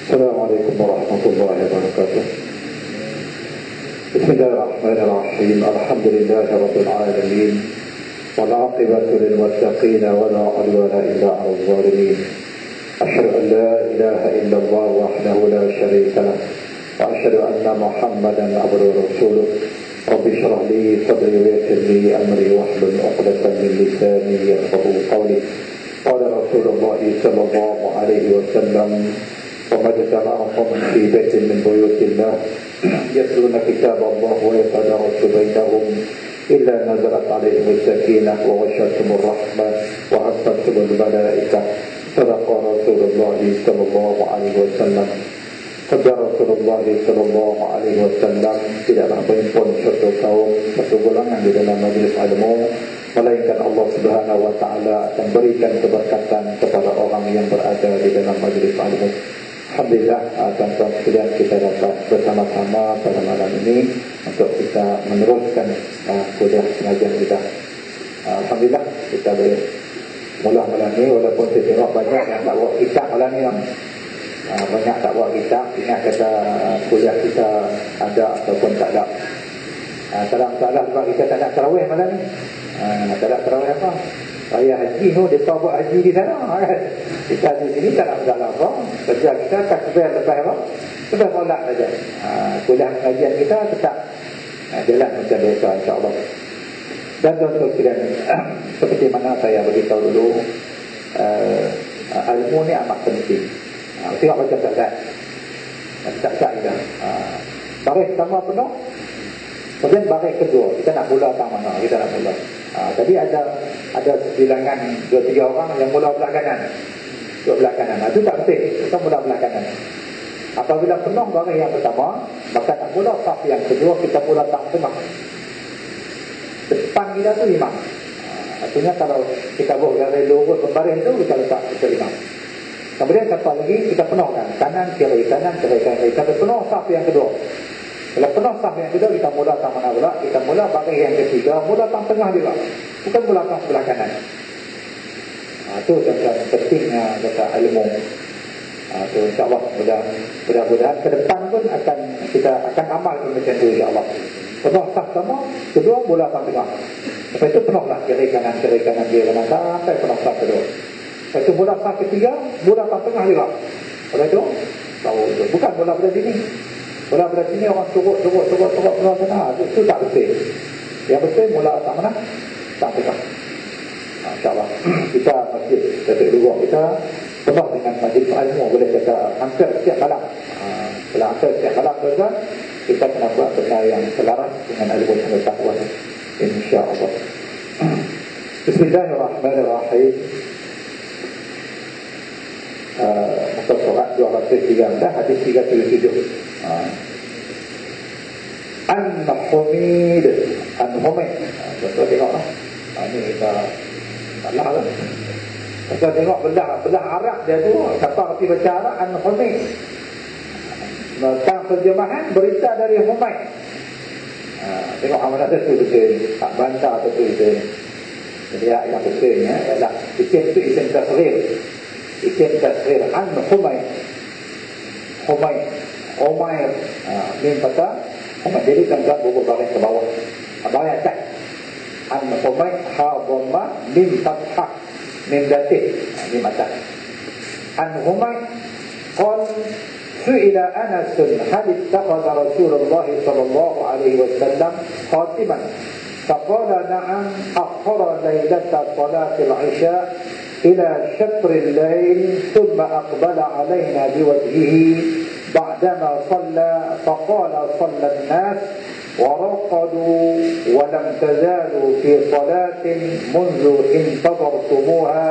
Assalamualaikum warahmatullahi wabarakatuh. Bismillahirrahmanirrahim. Alhamdulillahi rabbil alamin. Wal 'aqibatu lil muttaqin wa la 'udwana illa 'alal zalimin. Asyhadu an la ilaha illallah wahdahu la syarika lah wa asyhadu anna Muhammadan abduhu wa rasuluh. Rabbi shrah li sadri wa yassir li amri wahlul 'uqdatam min lisani yafqahu qawli. Qala Rasulullah sallallahu alaihi wasallam: وَمَا اجْتَمَعَ قَوْمٌ فِي بَيْتٍ مِّن بُيُوتِ اللَّهِ يَتْلُونَ كِتَابَ اللَّهِ وَيَتَدَارَسُونَهُ بَيْنَهُمْ إِلَّا نَزَلَتْ عَلَيْهِمُ السَّكِينَةُ وَغَشِيَتْهُمُ الرَّحْمَةُ وَحَفَّتْهُمُ الْمَلَائِكَةُ صدق رسول الله صلى الله عليه وسلم. Sabda Rasulullah sallallahu alaihi wasallam, tidaklah berhimpun satu kaum, satu golongan di dalam majlis ilmu, melainkan Allah Subhanahu wa taala akan berikan keberkatan kepada orang yang berada di dalam majlis ilmu. Alhamdulillah, tuan-tuan sekalian, kita dapat bersama-sama pada malam ini untuk kita meneruskan kuliah pengajian kita. Alhamdulillah, kita boleh mula malam ini, walaupun saya tengok banyak yang tak bawa kitab malam ini. Banyak tak bawa kitab, ingat kata kuliah kita ada ataupun tak ada. Tak ada masalah sebab kita tak nak tarawih malam ni. Tak ada tarawih apa? Raya haji tu, dia tahu buat haji di sana kan? Kita di sini tak nak masalah apa. Kerja kita takbir lepas apa? Lepas solat saja. Kuliah pengajian kita tetap jalan macam biasa, insyaAllah. Dan tuan-tuan sekalian, seperti mana saya beritahu dulu, ilmu ni amat penting. Tengok macam tak kita. Baris pertama penuh, kemudian baris kedua kita nak mula tak mana kita nak mula. Tadi ada sebilangan 2-3 orang yang mula belah kanan, belah kanan. Itu tak penting, kita mula belah kanan. Apabila penuh baris yang pertama, maka nak mula saf yang kedua, kita mula tak tengah. Depan kita tu imam. Artinya kalau kita buat dari lurus berbaris tu, kita letak ke imam. Kemudian satu lagi kita penuhkan kanan kiri sampai penuh saf yang kedua. Kalau penuh saf yang kedua, kita mula tak mana pula, kita mula baris yang ketiga, mula tak tengah juga, bukan mula tak sebelah kanan. Itu tentang pentingnya kata ilmu. Itu insyaAllah mudah-mudahan ke depan pun kita akan amalkan macam itu insyaAllah. Penuh saf sama, kedua mula tak tengah. Lepas itu penuhlah kiri kanan sampai penuh saf kedua. Lepas itu mula saf ketiga, mula tak tengah juga. Oleh itu, tahu itu. Bukan mula pada sini. Mula pada sini orang turut mula sana. Itu tak betul. Yang betul mula tak mana? Tak tengah. InsyaAllah. Kita masjid Datuk Dua kita penuh dengan majlis ilmu. Boleh kata hampir setiap malam. Kalau hampir setiap malam tuan-tuan, kita kena buat benda yang selaras dengan ilmu pengetahuan. InsyaAllah. Bismillahirrahmanirrahim. Muka surat 213, hadis 377. An-Humid. Betul tengoklah. Ini kita salah lah. Kita tengok belah Arab dia tu, siapa kerti baca Arab, An-Humid. Tentang terjemahan berita dari Humaid. Tengok amanah tu betul. Tak bantah betul. Jadi yang betulnya ialah isim tu isim tasghir. Isim tasghir An-Humaid. Umair. Mim patah. Jadi tangkap buku baris ke bawah. Baris atas. An-Humaid ha dhamma mim fathah. Mim datif. Mim atas. An-Humaid qala su'ila Anas hal ittakhadha Rasulullah sallallahu alaihi wasallam khatiman. فقال نعم أخر ليلة صلاة العشاء إلى شطر الليل ثم أقبل علينا بوجهه بعدما صلى فقال صلى الناس ورقدوا ولم تزالوا في صلاة منذ انتظرتموها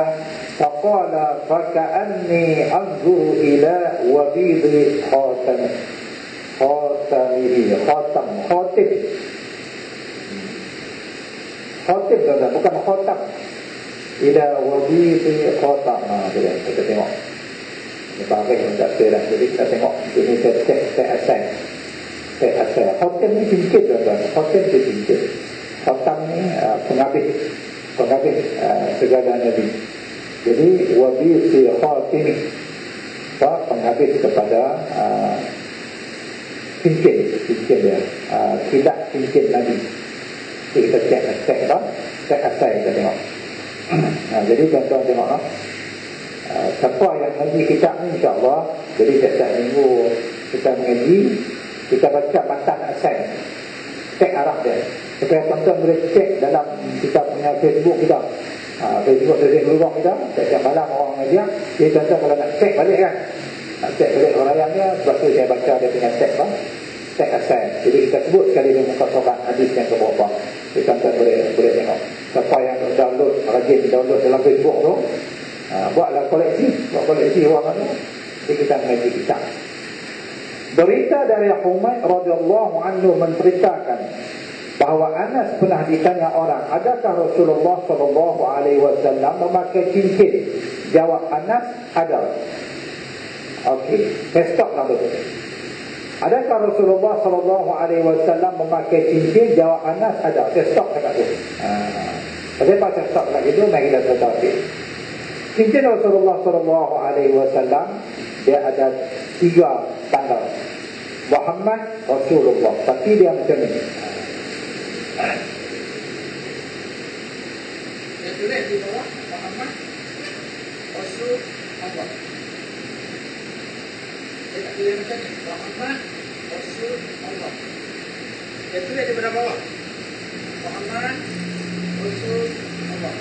فقال فكأني أنظر إلى وبيض خاتمه Khatib bukan khatam. Ila wabiti khatam. Kita tengok. Baris yang tak betul. Jadi kita tengok. Ini saya asal. Khatam ni singkit. Khatam ni singkit. Khatam ni penghabis segala Nabi. Jadi wabiti khatimi. penghabis kepada cincin dia, kilat cincin Nabi. Jadi kita cek asai kita tengok. Jadi tuan-tuan tengok siapa yang mengaji kitab ni, insya-Allah, jadi setiap minggu kita mengaji, kita baca matan asai, cek arah dia, supaya tuan-tuan boleh cek dalam kita punya Facebook kita, Facebook dari keluar kita, setiap malam orang mengaji. Jadi tuan-tuan kalau nak cek balik kan, nak cek balik uraiannya, sebab tu saya baca dia punya cek asai. Jadi kita sebut sekali di muka surat hadis yang keberapa. Jadi tuan-tuan boleh tengok. Siapa yang download, rajin download dalam Facebook tu, buatlah koleksi orang tu. Jadi kita mengaji kitab. Berita dari Humaid radhiyallahu anhu menceritakan bahawa Anas pernah ditanya orang, adakah Rasulullah sallallahu alaihi wasallam memakai cincin? Jawab Anas, ada. Okey, stop lah tu. Adakah Rasulullah sallallahu alaihi wasallam memakai cincin? Jawab Anas, ada. Saya stop dekat tu. Kenapa saya stop dekat itu? Mari kita tahu. Cincin Rasulullah sallallahu alaihi wasallam dia ada 3 tanda. Muhammad Rasulullah, tapi dia macam ni. Dia tulis di bawah Muhammad Rasulullah. Dia tak tulis macam ni, Muhammad Rasulullah. Dia tulis di bawah Muhammad Rasulullah.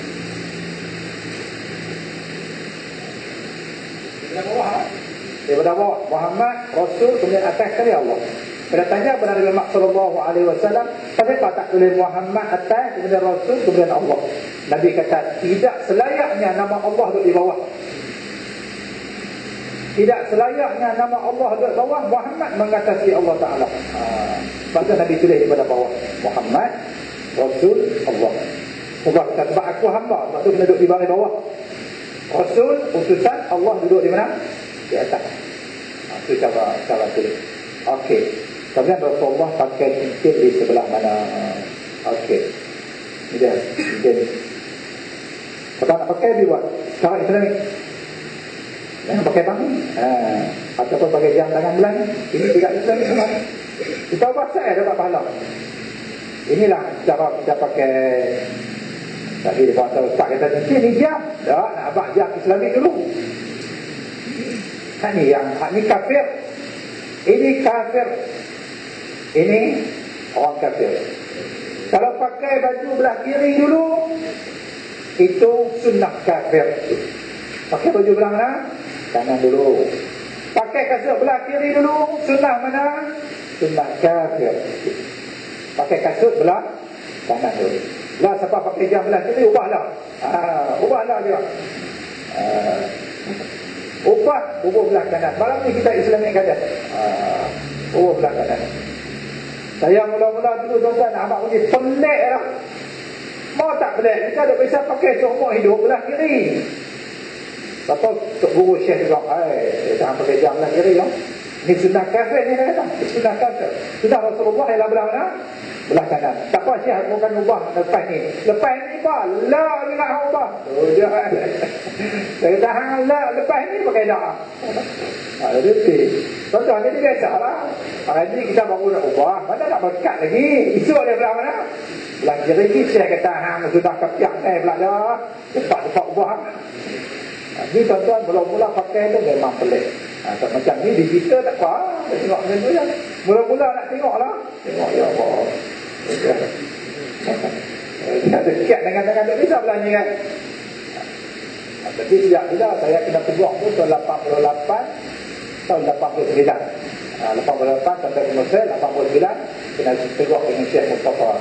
Daripada bawah Muhammad Rasul, kemudian atas sekali Allah. Pada tanya kepada Nabi Muhammad sallallahu alaihi wasallam, kenapa tak tulis Muhammad atas, kemudian Rasul, kemudian Allah? Nabi kata, tidak selayaknya nama Allah duduk di bawah. Tidak selayaknya nama Allah duduk di bawah. Muhammad mengatasi Allah Ta'ala. Sebab tu Nabi tulis daripada bawah Muhammad Rasul Allah. Allah kata, sebab aku hamba, sebab tu kena duduk di bawah. Rasul, utusan, Allah duduk di mana? Di atas. Itu cara tulis. Okey. Kemudian Rasulullah pakai cincin di sebelah mana? Okey. Ini dia cincin. Kalau nak pakai, dia buat cara Islamik. Jangan pakai tangan. Ataupun pakai jam tangan belah ni. Ini tidak Islamik semua. Kita buat saya dapat pahala. Inilah cara kita pakai. Tadi dia kata, Ustaz kata cincin ni jam. Tak, nak abang jam Islamik dulu. Ini kafir. Ini kafir. Ini orang kafir. Kalau pakai baju belah kiri dulu, itu sunnah kafir. Pakai baju belah mana? Kanan dulu. Pakai kasut belah kiri dulu, sunnah mana? Sunnah kafir. Pakai kasut belah kanan dulu. Lah siapa pakai jam belah kiri, ubahlah. Ubahlah dia. Ubah belah kanan. Malam ni kita Islamikkan dia. Ubah belah kanan. Saya mula-mula dulu tuan-tuan nak abang pergi pelik lah. Mau tak pelik? Kita ada bisa pakai seumur hidup belah kiri. Lepas tu guru Syekh juga, jangan pakai jam belah kiri lah. Ini sunnah kafir ni dia kata. Sunnah kafir. Sunnah Rasulullah ialah belah mana? Belah kanan. Tak apa Syekh bukan ubah lepas ni. Lepas ni ubah. La ilaha ubah. Saya kata hang la lepas ni pakai dah. Ada tu. Tuan-tuan jadi biasalah. Hari ni kita baru nak ubah. Mana nak berkat lagi? Isu dia belah mana? Belah kiri ni Syekh kata hang sudah kepiak belah dah. Cepat ubah. Ni tuan-tuan mula-mula pakai tu memang pelik. Tak macam ni digital tak apa. Tengok macam tu je. Mula-mula nak tengok lah. Tengok ya Allah. Dia dekat dengan tu bisa belanja kan. Tapi tidak saya kena tegur tu tahun 88 tahun 89. 88 sampai ke 89 kena tegur dengan Syekh Mustafa.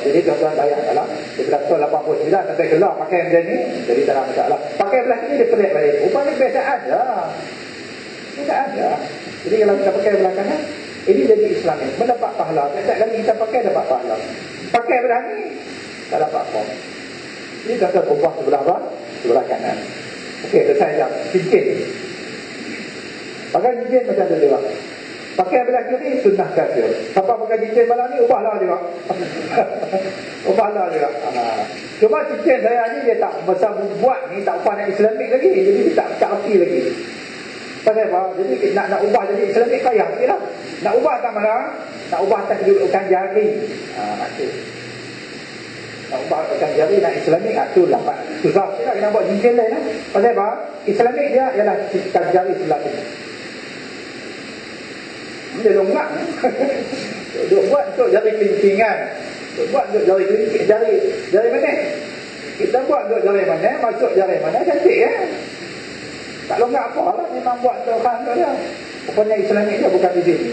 Jadi tuan-tuan bayangkanlah, daripada tahun 89 sampai keluar pakai macam ni, jadi tak ada masalah. Pakai belah ni dia pelik balik. Rupanya kebiasaan je. Kebiasaan je. Jadi kalau kita pakai belah kanan, ini jadi Islamik. Mendapat pahala. Setiap kali kita pakai dapat pahala. Pakai belah ni, tak dapat apa. Ini tuan-tuan ubah sebelah apa? Sebelah kanan. Okey, selesai jam. Cincin. Pakai cincin macam tu juga. Pakai belah kiri, sunnah kafir. Siapa pakai cincin malam ni, ubahlah juga. Ubahlah juga. Cuma cincin saya ni, dia tak masa buat ni, tak upah nak Islamik lagi. Jadi dia tak erti lagi. Pasal apa? Jadi nak ubah jadi Islamik payah sikit lah. Nak ubah tak mana? Nak ubah tak kedudukan jari. Itu. Nak ubah kedudukan jari nak Islamik, itu lah. Susah sikit lah, kena buat cincin lain lah. Pasal apa? Islamik dia ialah kedudukan jari sebelah ini. Dia longgak. Dia buat untuk jari kelincingan. Dia buat untuk jari kelincingan. Jari mana? Kita buat untuk jari mana, masuk jari mana, cantik ya. Tak longgak apa lah, memang buat untuk orang tu dia. Rupanya Islamik dia bukan di sini.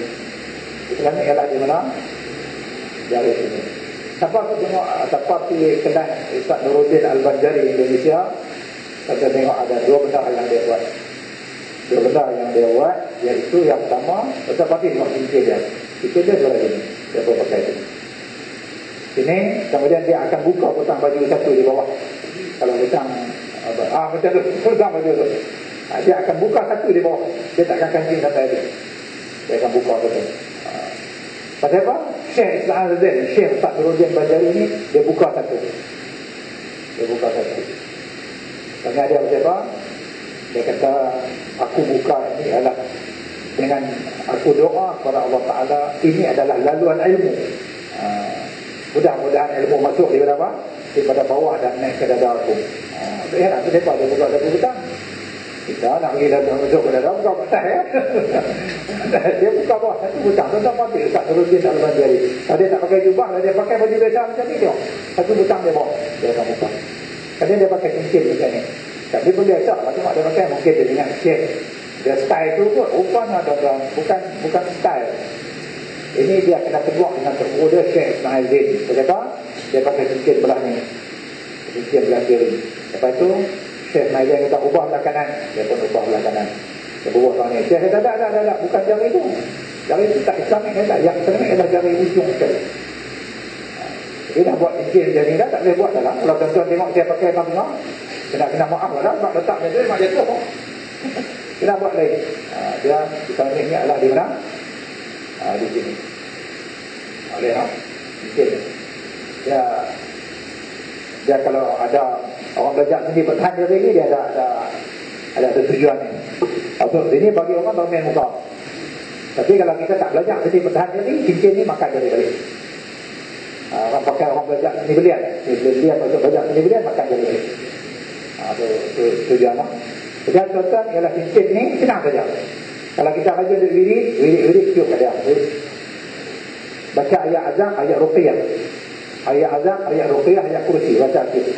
Islamik ialah di mana? Jari sini. Siapa tu tengok, siapa pergi kedai Ustaz Nuruddin Al-Banjari Indonesia, saya tengok ada dua benda yang dia buat. Dua benda yang dia buat, iaitu yang pertama, Ustaz Fatih tengok cincin dia. Cincin dia jual ini, dia boleh pakai ini. Sini, kemudian dia akan buka butang baju satu di bawah. Kalau butang, macam tu, butang baju tu. Dia akan buka satu di bawah. Dia tak akan kancing sampai habis. Dia akan buka satu. Pasal apa? Syekh Islam Azizin, Syekh Ustaz Nuruddin Banjari ni, dia buka satu. Dia buka satu. Tanya dia pasal apa? Dia kata, aku buka ini adalah dengan aku doa kepada Allah Ta'ala, ini adalah laluan ilmu. Mudah-mudahan ilmu masuk di apa? Daripada bawah dan naik ke dada aku. Dia nak dia buka satu butang. Kita nak pergi dalam masuk ke dalam, buka patah ya. Dia buka bawah satu butang. Tuan-tuan patut Ustaz Nuruddin Al-Banjari. Kalau dia tak pakai jubah, dia pakai baju biasa macam ni tengok. Satu butang dia bawa, dia akan buka. Kadang dia pakai cincin macam ni. Tapi pun biasa, macam dia pakai mungkin dia dengan shape. Dia style tu pun rupanya tuan-tuan, bukan style. Ini dia kena teguak dengan teruk dia Syekh Ismail Zain. Dia kata, dia pakai cincin belah ni. Cincin belah kiri. Lepas tu, Syekh Ismail Zain kata, ubah belah kanan. Dia pun ubah belah kanan. Dia berubah belah ni. Syekh kata, tak. Bukan jari tu. Jari tu tak Islamik. Yang Islamik adalah jari ujung sekali. Dia dah buat cincin macam ni dah, tak boleh buat dah lah. Kalau tuan-tuan tengok saya pakai tengok, kena maaf lah. Sebab letak dia tu, memang jatuh. Kena buat lain. Dia, Islamik ni adalah di mana? Di sini. Boleh tak? Mungkin dia kalau ada orang belajar sini bertahan diri ni, dia ada tujuan ni. Atau ini bagi orang bermain muka. Tapi kalau kita tak belajar sini bertahan diri, cincin ni makan dari balik. Orang pakai orang belajar sini belian. Dia masuk belajar sini belian, makan dari balik. Itu tujuan lah. Tujuan tuan-tuan ialah cincin ni senang saja. Kalau kita baca wirid tiup kat dia. Baca ayat azam, ayat ruqiyah. Ayat azam, ayat ruqiyah, ayat kursi. Baca tiup.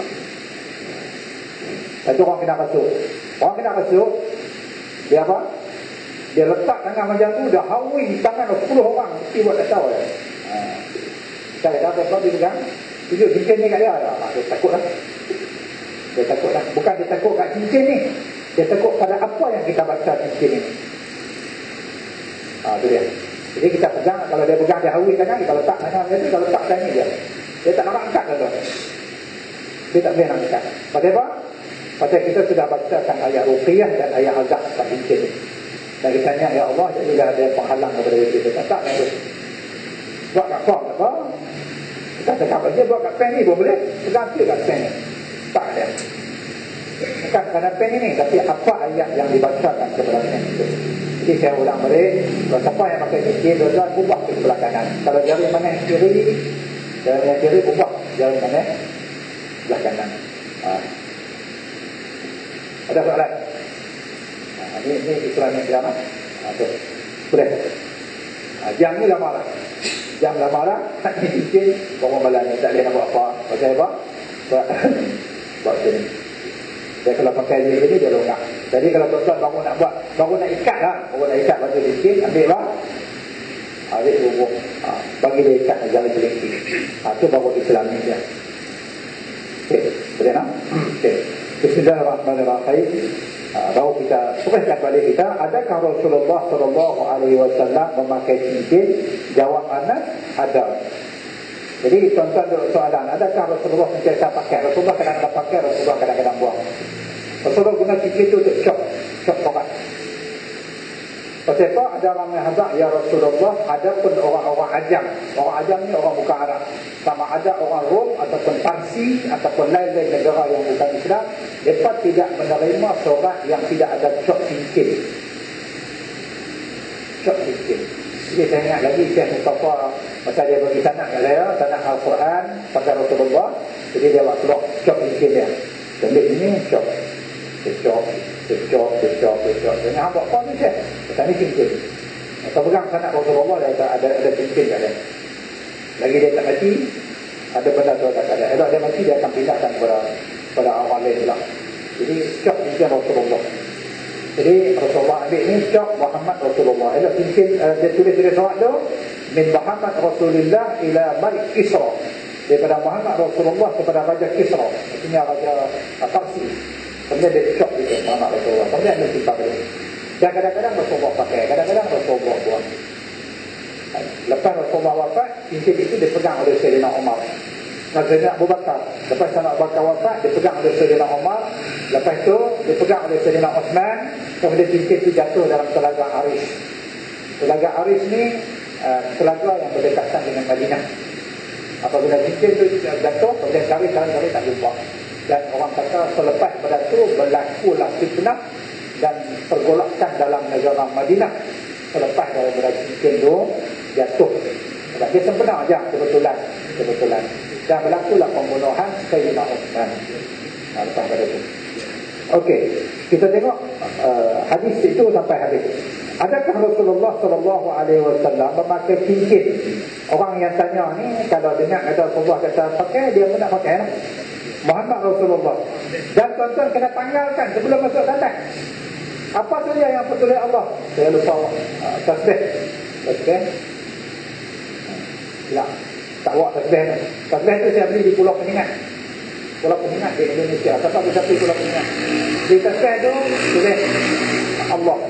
Itu orang kena kasut. Orang kena kasut, dia apa? Dia letak tangan macam tu, dah hawi tangan 10 orang. Mesti buat tak tahu. Saya dah apa dia pegang. Tunjuk cincin ni kat dia. Dia takut lah. Dia takut lah. Bukan dia takut kat cincin ni. Dia takut pada apa yang kita baca cincin ni. Itu dia. Jadi kita pegang, kalau dia pegang dia hawi tangan, kita letak tangan dia tu, kita letak tangan dia. Dia tak nak angkat tu. Dia tak boleh nak angkat. Pasal apa? Pasal kita sudah bacakan ayat ruqiyah dan ayat azab kat cincin ni. Dan kita tanya, ya Allah, jadilah ada penghalang kepada kita. Tak tu. Buat kat kong apa? Kita cakap aja buat kat pen ni pun boleh. Pegang sikit kat pen ni. Tak ada. Bukan kerana pen ini, tapi apa ayat yang dibacakan kepada pen itu. Jadi saya ulang balik, kalau siapa yang pakai cincin, dia ubah ke sebelah kanan. Kalau jari mana yang kiri, jari yang kiri ubah. Jari mana sebelah kanan. Ada soalan? Ini Islam yang kiamat. Boleh. Jam ni lama lah. Jam lama lah. Tak ni cincin, orang malam ni tak boleh nak buat apa. Pasal apa? Buat sini. Dia kalau pakai ini dia longgak. Jadi kalau tuan-tuan baru nak ikat lah, baru nak ikat baju cincin, ambil lah, ambil hubung, bagi dia ikat jari kelingking. Itu baru Islami dia. Okey, boleh nak? Okey. Bismillahirrahmanirrahim. Baru kita teruskan balik kita. Adakah Rasulullah SAW memakai cincin? Jawab Anas, ada. Jadi tuan-tuan ada soalan, adakah Rasulullah sentiasa pakai? Rasulullah kadang-kadang pakai, Rasulullah kadang-kadang buang. Rasulullah guna cincin itu untuk syok orang. Pasal apa? Ada orang yang hazak, ya Rasulullah, ada pun orang-orang ajam. Orang ajam ni orang bukan Arab. Sama ada orang Rom ataupun Parsi ataupun lain-lain negara yang bukan Islam, mereka tidak menerima seorang yang tidak ada syok cincin. Syok sikit. Jadi saya ingat lagi Syekh Mustafa masa dia bagi sanad kat saya, sanad Al-Quran pasal Rasulullah. Jadi dia buat keluar syok sikit dia. Balik ini syok. Syok. Jangan buat apa ni Syekh? Kata ni cincin. Atau pegang sanad Rasulullah dia ada cincin kat dia. Lagi dia tak mati, ada benda tu tak ada. Elok dia mati, dia akan pindahkan kepada orang lain pula. Jadi syok cincin Rasulullah. Jadi Rasulullah ambil ni syok Muhammad Rasulullah. Elok cincin dia tulis surat tu, min Muhammad Rasulullah ila Malik Kisra. Daripada Muhammad Rasulullah kepada Raja Kisra. Maksudnya Raja Parsi. Kemudian dia syok gitu Muhammad Rasulullah. Kemudian dia simpan dia. Dan kadang-kadang Rasulullah pakai, kadang-kadang Rasulullah buang. Lepas Rasulullah wafat, cincin itu dipegang oleh Sayyidina Umar. Sayyidina Abu Bakar. Lepas Sayyidina Abu Bakar wafat, dipegang oleh Sayyidina Umar. Lepas itu dipegang oleh Sayyidina Osman. Kemudian cincin itu jatuh dalam Telaga Arish. Telaga Arish ni telaga yang berdekatan dengan Madinah. Apabila cincin itu jatuh, kemudian cari tak jumpa. Dan orang kata selepas pada itu berlakulah fitnah dan pergolakan dalam negara Madinah selepas daripada cincin itu jatuh. Dia sempena saja kebetulan. Dan berlakulah pembunuhan Sayyidina Uthman lepas pada itu. Okey, kita tengok hadis itu sampai habis. Adakah Rasulullah SAW memakai cincin? Orang yang tanya ni kalau dengar kata Rasulullah kata pakai, dia pun nak pakai lah. Muhammad Rasulullah. Dan tuan-tuan kena tanggalkan sebelum masuk tandas. Apa saja yang bertulis Allah? Saya lupa tasbih. Tak, tak buat tasbih tu. Tasbih tu saya beli di Pulau Peningat. Pulau Peningat di Indonesia. Siapa bisa pergi Pulau Peningat? Di tasbih tu tulis Allah.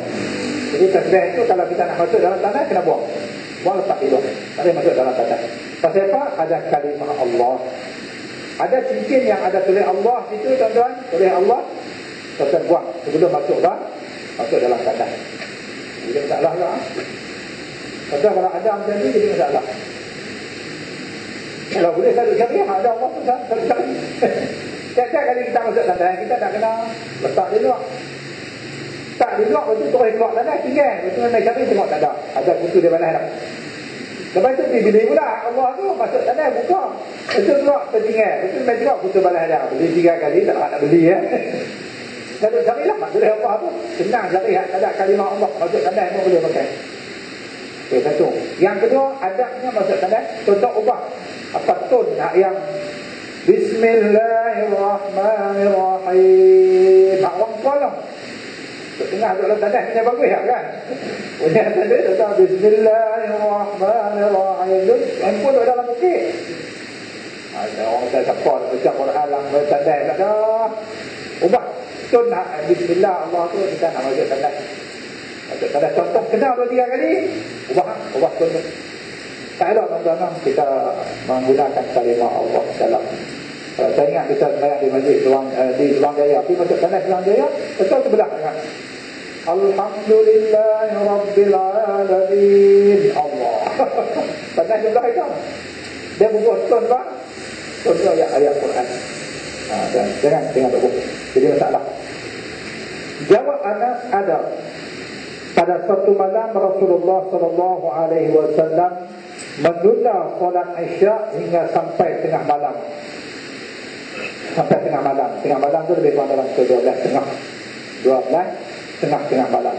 Jadi tasbih tu kalau kita nak masuk dalam tandas kena buang. Buang letak di luar. Tak boleh masuk dalam tandas. Pasal apa? Ada kalimah Allah. Ada cincin yang ada tulis Allah situ tuan-tuan. Tulis Allah. Tuan-tuan buang sebelum masuk dalam tandas. Jadi masalah lah. Tuan-tuan kalau ada macam ni jadi masalah. Kalau boleh satu syariah ada Allah pun satu syariah. Setiap kali kita masuk tandas kita nak kena letak di luar. Tak di luar betul terus keluar tandas tinggal. Betul naik syariah tengok tak ada. Ada kutu dia balas dah. Lepas tu beli pula Allah tu masuk tandas buka. Betul keluar tertinggal. Betul naik keluar kutu balas dah. Beli 3 kali tak nak beli ya. Satu syariah tak boleh apa tu. Senang syariah tak ada kalimah Allah masuk tandas pun boleh pakai. Okay, satu. Yang kedua adabnya masuk tandas contoh ubah. Apa tun yang Bismillahirrahmanirrahim. Hak orang kolong. Tengah duduk dalam tandas punya bagus kan? Punya tandas kata Bismillahirrahmanirrahim. Handphone duduk dalam bukit. Ada orang saya siapa nak baca Quran dalam tandas tak ada. Ubah. Tun Bismillah Allah tu kita nak masuk tandas. Masuk tandas contoh kena 2-3 kali. Ubah tun. Tak ada tuan-tuan kita menggunakan kalimah Allah dalam. Saya ingat kita sembahyang di masjid di Luang Jaya. Pergi masuk tandas Luang Jaya, betul sebelah kan. Alhamdulillahirabbil alamin. Tandas sebelah itu. Dia bubuh tun bang. Tun ayat Quran. Dan jangan tengok buku. Jadi masalah. Jawab Anas ada pada suatu malam Rasulullah SAW menunda solat Isya hingga sampai tengah malam. Sampai tengah malam. Tengah malam tu lebih kurang dalam 12:30 malam.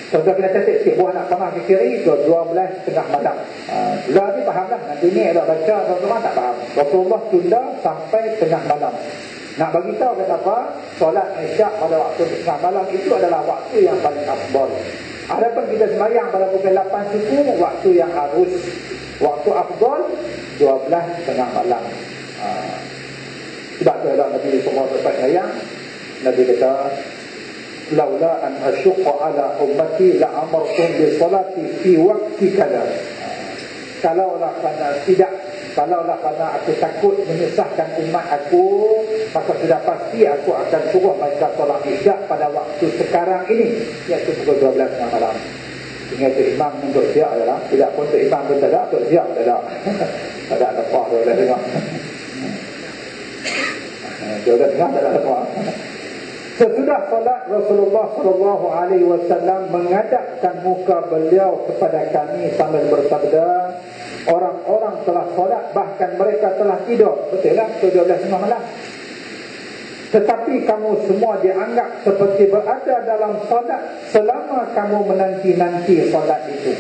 Contoh kena catat sikit. Buah nak panah ke kiri ke 12:30 malam. Lah ni faham lah. Nanti ni ada baca orang tak faham. Rasulullah tunda sampai tengah malam. Nak bagi tahu kata apa? Solat Isya pada waktu tengah malam itu adalah waktu yang paling afdal. Adapun kita sembahyang pada pukul 8 suku, waktu yang harus, waktu afdal 12:30 malam. Sebab tu adalah Nabi semua lepas sembahyang, Nabi kata, laula an asyqa ala ummati la amartum bi salati fi waqti kada. Kalaulah kerana aku takut menyusahkan umat aku, maka sudah pasti aku akan suruh mereka solat Isya pada waktu sekarang ini, iaitu pukul 12:30 malam. Ingat tu imam untuk siap adalah, tidak pun tu imam pun tak ada, untuk siap tak ada. Tak ada lepas tu dah tengok. Dia dah tengah tak ada lepas. Sesudah solat, Rasulullah SAW mengadapkan muka beliau kepada kami sambil bersabda, orang-orang telah solat, bahkan mereka telah tidur. Betul lah, 12 malam. Tetapi kamu semua dianggap seperti berada dalam solat selama kamu menanti-nanti solat itu.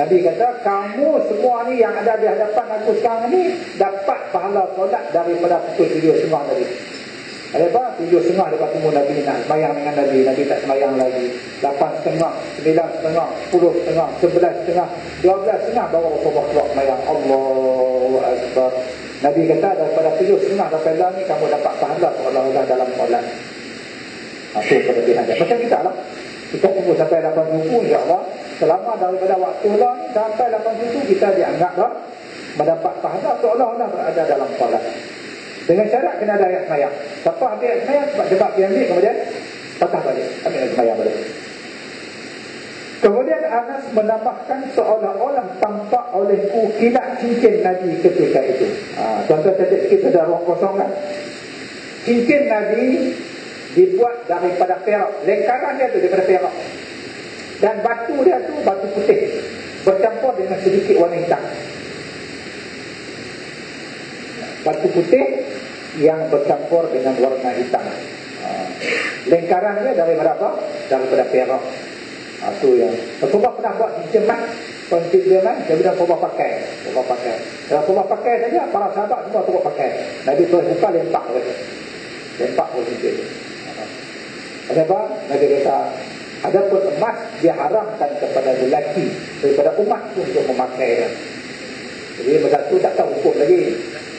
Nabi kata, kamu semua ni yang ada di hadapan aku sekarang ni dapat pahala solat daripada pukul 7.30 tadi. Ada apa? 7.30 lepas temu Nabi nak sembahyang dengan Nabi. Nabi tak sembahyang lagi. 8.30, 9.30, 10.30, 11.30, 12.30 baru Rasulullah keluar sembahyang. Allahu Akbar. Nabi kata daripada 7.30 sampai dah ni kamu dapat pahala seolah-olah dalam solat. Itu kelebihan dia. Macam kita lah. Kita tunggu sampai 8 suku, insyaAllah. Selama daripada waktu lah ni sampai 8 suku kita dianggap lah mendapat pahala seolah-olah berada dalam solat. Dengan syarat kena ada ayat semayang. Siapa ambil ayat semayang sebab dia ambil kemudian patah balik. Ambil ayat semayang balik. Kemudian Anas menambahkan seolah-olah tampak olehku kilat cincin Nabi ketika itu. Contoh tadi kita dah ruang kosong kan. Cincin Nabi dibuat daripada perak. Lingkaran dia tu daripada perak. Dan batu dia tu batu putih bercampur dengan sedikit warna hitam. Batu putih yang bercampur dengan warna hitam. Lingkarannya daripada apa? Daripada perak. Itu yang Rasulullah pernah buat cincin emas. Cincin dia emas, dia bilang Rasulullah pakai. Rasulullah pakai saja, para sahabat semua turut pakai. Nabi terus buka lempak pun cincin. Ada apa? Nabi kata, adapun emas diharamkan kepada lelaki daripada umat untuk memakai. Jadi masa tu tak tahu hukum lagi.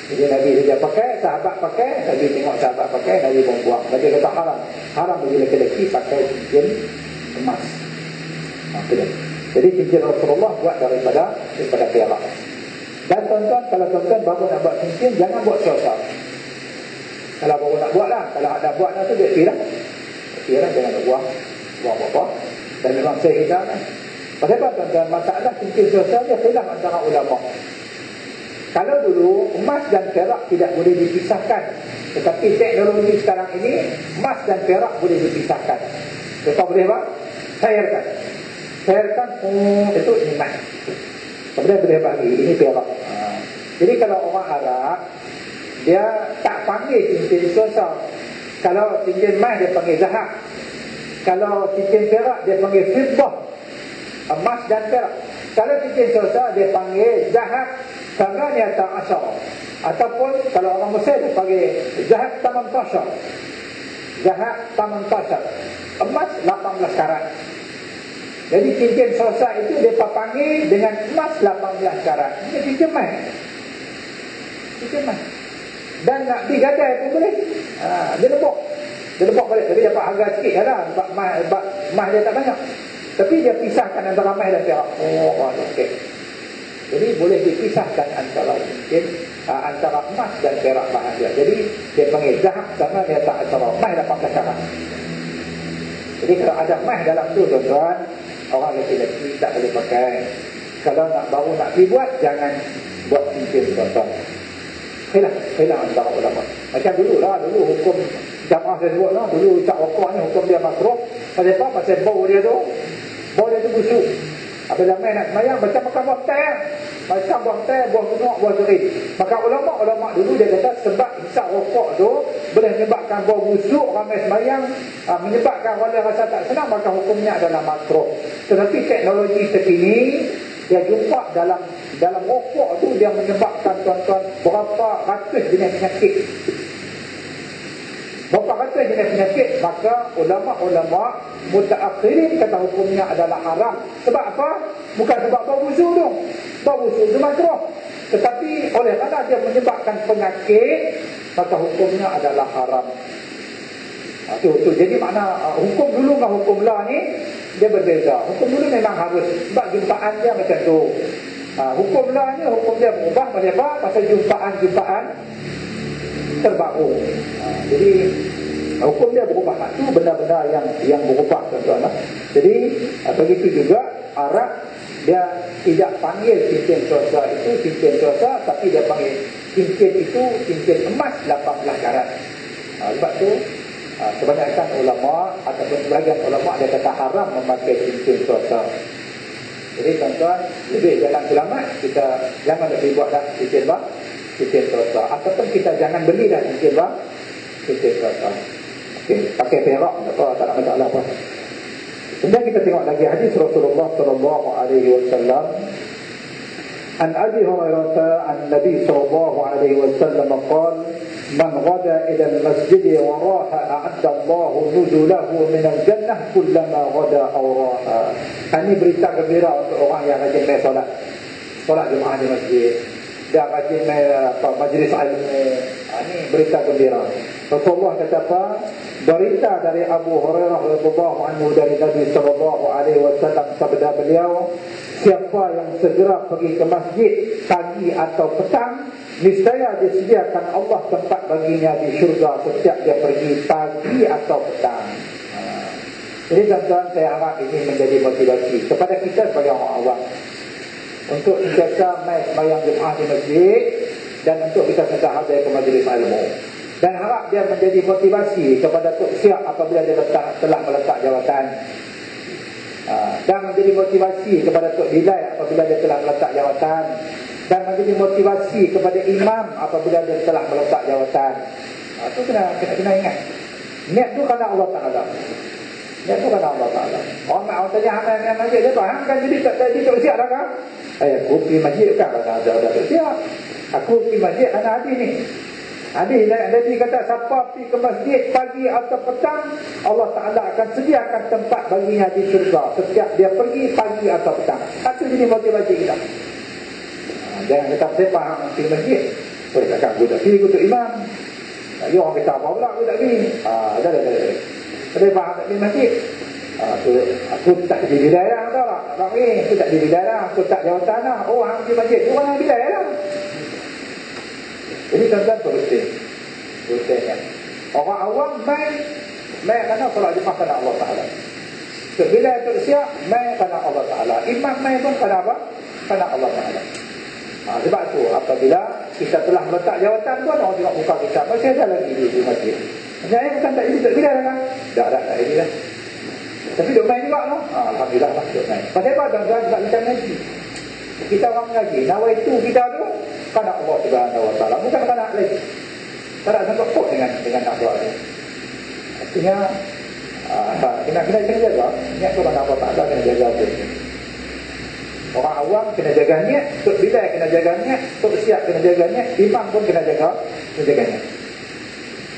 Jadi Nabi saja pakai, sahabat pakai, Nabi tengok sahabat pakai, Nabi membuang. Nabi kata haram bagi lelaki pakai cincin emas. Jadi cincin Rasulullah buat daripada perak. Dan tuan-tuan, kalau tuan-tuan baru nak buat cincin, jangan buat susah. Kalau baru nak buat lah, kalau ada buat lah tu dia firah. Jangan nak buang apa-apa. Dan memang saya hilang kan. Pasal apa tuan-tuan? Masalah cincin susah dia hilang antara ulama. Kalau dulu emas dan perak tidak boleh dipisahkan, tetapi teknologi sekarang ini emas dan perak boleh dipisahkan. Kita boleh apa? Cairkan itu ini emas. Kemudian boleh bagi ini perak. Jadi kalau orang Arab dia tak panggil cincin susah. Kalau cincin emas dia panggil zahab. Kalau cincin perak dia panggil fiddah. Emas dan perak. Kalau cincin susah dia panggil zahab Samaniyata Asyar. Ataupun kalau orang Mesir dia panggil Zahab Taman Tashar. Emas 18 karat. Jadi cincin susah itu dia panggil dengan emas 18 karat. Ini cincin emas. Dan nak beli gadai pun boleh. Dia lebok balik. Tapi dapat harga sikit lah. Sebab emas dia tak banyak. Tapi dia pisahkan antara emas dan perak. Okey. Jadi boleh dipisahkan antara emas dan perak bahan dia. Jadi dia panggil zahab sama dia tak antara emas 18 karat. Jadi kalau ada emas dalam tu tuan-tuan, orang lelaki tak boleh pakai. Kalau baru nak dibuat, jangan buat cincin tuan-tuan. Khilaf antara ulama. Macam dulu hukum jamaah saya sebut lah. Dulu ucap rokok ni hukum dia makruh. Pasal apa? Pasal bau dia tu busuk. Apabila main nak semayang, macam makan buah teh. Macam buah teh, buah kunuk, buah serin. Maka ulama' dulu dia kata sebab hisap rokok tu boleh menyebabkan bau busuk ramai semayang, menyebabkan orang rasa tak senang, maka hukumnya adalah makruh. Tetapi teknologi terkini dia jumpa dalam rokok tu dia menyebabkan tuan-tuan berapa ratus jenis penyakit. Maka ulama' mutaakhirin kata hukumnya adalah haram. Sebab apa? Bukan sebab bau busuk tu. Bau busuk tu makruh. Tetapi oleh kerana dia menyebabkan penyakit, maka hukumnya adalah haram. Jadi makna hukum dulu dengan hukum lah ni dia berbeza. Hukum dulu memang harus sebab jumpaan dia macam tu. Hukum lah ni hukum dia berubah pasal jumpaan terbaru. Jadi hukum dia berubah. Itu benda-benda yang berubah tuan-tuan. Jadi begitu juga Arab dia tidak panggil cincin susah itu cincin susah, tapi dia panggil cincin itu cincin emas 18 karat. Sebab tu Kebanyakan ulama ataupun sebahagian ulama dia kata haram memakai cincin swasta. Jadi tuan-tuan, lebih jalan selamat, kita jangan lebih buat dah cincin swasta. Ataupun kita jangan beli dah cincin swasta. Okey, pakai perak tak ada masalah apa. Kemudian kita tengok lagi hadis Rasulullah sallallahu alaihi wasallam. An Abi Hurairah an Nabi sallallahu alaihi wasallam qala man ghada ila al-masjid wa raha a'adda Allah nuzulahu min al-jannah kullama ghada aw raha. Ini berita gembira untuk orang yang rajin mai solat Jumaat di masjid, dia rajin mai majlis ilmu. Ini berita gembira. Rasulullah kata apa? Berita dari Abu Hurairah radhiyallahu anhu dari Nabi sallallahu alaihi wasallam, sabda beliau, siapa yang segera pergi ke masjid pagi atau petang, niscaya disediakan Allah tempat baginya di syurga setiap dia pergi pagi atau petang. Jadi tuan-tuan, saya harap ini menjadi motivasi kepada kita sebagai orang awam untuk sentiasa mai sembahyang Jumaat di masjid dan untuk kita sentiasa hadir ke majlis ilmu. Dan harap dia menjadi motivasi kepada Tok Siap apabila dia telah meletak jawatan. Dan menjadi motivasi kepada Tok Bilal apabila dia telah meletak jawatan. Dan menjadi motivasi kepada imam apabila dia telah meletak jawatan. Itu kena ingat. Niat tu kerana Allah Ta'ala. Niat tu kerana Allah Ta'ala. Orang tanya hamil masjid, dia faham kan jadi Tok Siap dah kan? Aku pergi masjid kan kerana ada Tok Siap. Aku pergi masjid kerana hadis ni. Hadis Nabi kata siapa pergi ke masjid pagi atau petang, Allah Ta'ala akan sediakan tempat baginya di syurga setiap dia pergi pagi atau petang. Itu jadi motivasi kita. Jangan kata saya faham pergi masjid, boleh takkan aku tak pergi untuk imam. Dia orang kata apa pula aku tak pergi. Dah. Saya faham tak pergi masjid. Aku tak di bidayah tau tak? Tak pergi, aku tak di bidayah, aku tak jawatan lah. Oh, hang pergi masjid, tu orang bidayah lah. Jadi tuan-tuan berusaha kan. Orang awam mai kerana solat Jumaat kerana Allah Ta'ala. Bila Tok Siap mai kerana Allah Ta'ala. Imam mai pun kerana apa? Kerana Allah Ta'ala. Sebab tu apabila kita telah meletak jawatan tu, orang tengok muka kita, masih ada lagi di masjid. Saya bukan tak jadi tak bila kan? Tak jadi dah. Tapi duk main juga no? Alhamdulillah lah duk main. Pasal apa tuan-tuan? Sebab kita ngaji. Kita orang mengaji. Nawaitu kita tu kerana Allah Subhanahu Wa Taala, bukan kerana lain. Tak ada sangkut pot dengan Allah ni. Artinya kena jaga. Niat tu kerana Allah Taala kena jaga tu. Orang awam kena jaga niat, Tok Bilal kena jaga niat, Tok Siap kena jaga niat, imam pun kena jaga niat.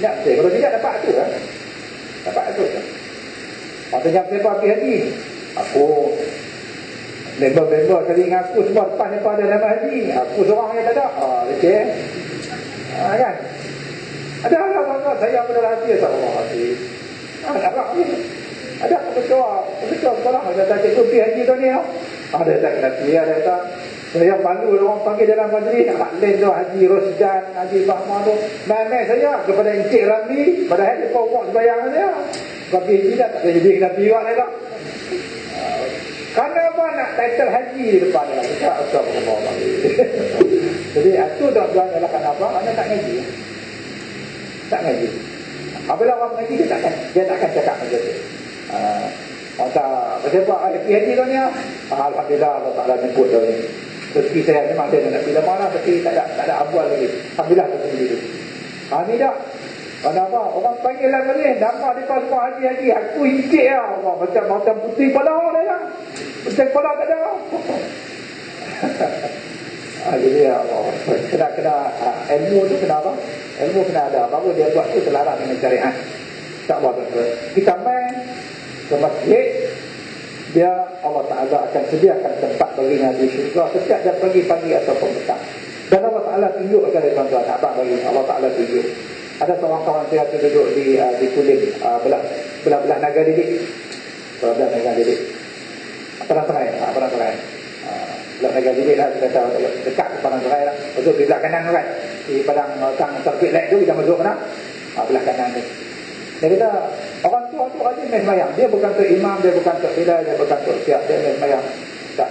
Niat saya, kalau tidak dapat tu kan? Dapat tu kan? Maksudnya siapa pergi haji? Aku member-member kali dengan aku semua lepas mereka ada nama haji. Aku seorang yang tak ada. Okey. Kan? Ada orang saya pada rahsia sama hati. Ada orang ni. Ada betul orang ada tak cikgu pergi haji tu ni. Ada tak kena dia ada tak. Saya malu orang panggil dalam majlis nak lain tu Haji Rosdan, Haji Bahma tu. Mai saya kepada Encik Ramli, padahal dia kau buat sembahyang dia. Bagi dia tak boleh jadi kena pirak dia tak. Kerana apa nak title haji di depan dia? Kita astagfirullah. Jadi itu tuan-tuan adalah kenapa? Anda tak ngaji. Tak ngaji. Apabila orang ngaji dia takkan cakap macam tu. Siapa haji tu ni? Alhamdulillah Allah Ta'ala jemput dia ni. Rezeki saya memang dia nak bila mana tapi tak ada abual lagi. Alhamdulillah tu sendiri. Ni tak. Kenapa? Orang panggil lah balik. Nama dia semua haji-haji. Aku hijik lah. Macam putih kepala orang dia lah. Putih kepala tak ada. Jadi kena ilmu tu kena apa? Ilmu kena ada. Baru dia buat tu selaras dengan syariat. Tak buat betul. Kita main ke masjid, dia Allah Ta'ala akan sediakan tempat baginya di syurga setiap dia pergi pagi ataupun petang. Dan Allah Ta'ala tunjuk kepada tuan-tuan abang bagi Allah Ta'ala tunjuk. Ada seorang kawan saya tu duduk di kulit belah Naga Didik. Belah Naga Didik. Padang Serai. Belah Naga Didik lah, kita dekat ke Padang Serai lah. Betul di belah kanan right. Di padang sang terbit light tu kita masuk mana? Belah kanan tu. Dia kata orang tua tu aja main sembahyang. Dia bukan tok imam, dia bukan tok bilal, dia bukan tok siap, dia main sembahyang. Tak.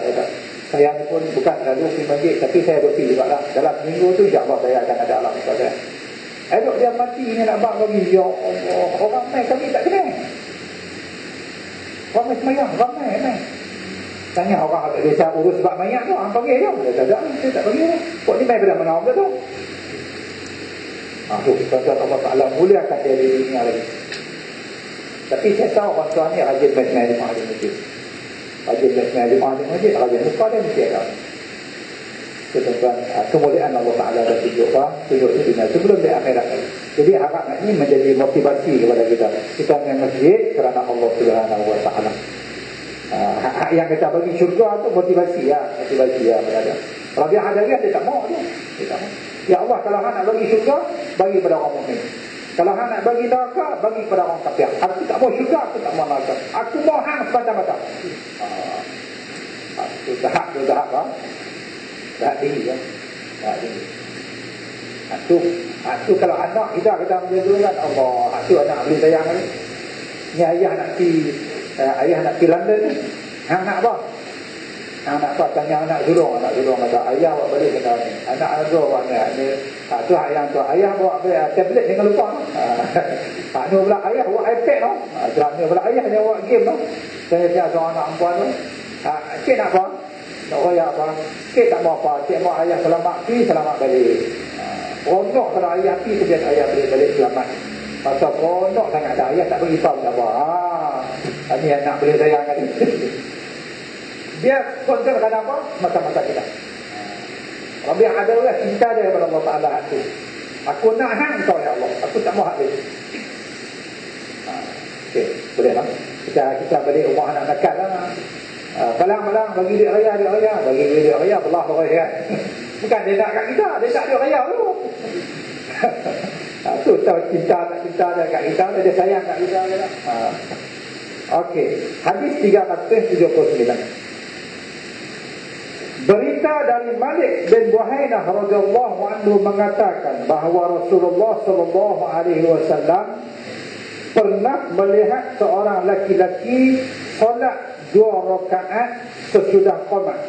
Saya ni pun bukan selalu pergi masjid, tapi saya pergi juga lah. Dalam seminggu tu insya-Allah saya akan ada alam saya. Elok dia mati ni nak bak bagi. Ya Allah, orang main kami tak kena. Ramai semayang, ramai. Tanya orang kat desa urus bak mayat tu, orang panggil dia. Dia tak ada, saya tak panggil dia. Kok ni main pada mana orang tu? Tu, tuan-tuan Allah Ta'ala muliakan dia di dunia lagi. Tapi saya tahu orang tuan ni rajin main-main di mahal masjid. Rajin main-main di mahal masjid, rajin muka dia mesti ada. Tuan-tuan, kemuliaan Allah Ta'ala dah tunjuk di dunia sebelum di akhirat. Jadi harap ini menjadi motivasi kepada kita. Kita main masjid kerana Allah Subhanahu Wa Ta'ala. Yang kita bagi syurga tu motivasi berada. Rabi' Adawiyah dia tak mau tu. Ya Allah, kalau hang nak bagi syurga, bagi pada orang mukmin. Kalau hang nak bagi neraka, bagi pada orang kafir. Aku tak mau syurga, aku tak mau neraka. Aku mau hang semata-mata. Itu tahap apa? Tahap tinggi ya. Tahap tinggi. Itu kalau anak kita menjadikan Allah, itu anak boleh sayang ni. Ni ayah nak pergi London ni. Hang nak apa? Hang nak apa? Tanya anak sulung kata, ayah buat balik kata ni. Anak ada buat ni. Tu ayah bawa tablet dengan lupa. Ni pula ayah bawa iPad tu. Ni pula ayah dia bawa game tu. Saya dia seorang anak perempuan tu. Cik nak apa? Tak raya apa? Cik tak mau apa? Cik mau ayah selamat pergi, selamat balik. Ronok kalau ayah pergi, kemudian ayah balik selamat. Pasal ronok sangat dah. Ayah tak bagi tahu apa. Ini anak boleh sayang kali. Dia kontrolkan apa? Mata-mata kita. Rabi' Adawiyah cinta dia kepada Allah Ta'ala itu. Aku nak hang kau ya Allah. Aku tak mau hak dia. Okey, boleh lah. Kita balik rumah anak nakal lah. Balang-balang bagi duit raya. Bagi duit raya, belah raya. Bukan dia nak kat kita, dia nak duit raya tu. Tu tahu cinta dia kat kita, dia sayang kat kita. Okey, hadis 379. Berita dari Malik bin Buhainah radhiyallahu anhu mengatakan bahawa Rasulullah sallallahu alaihi wasallam pernah melihat seorang laki-laki solat 2 rakaat sesudah qamat.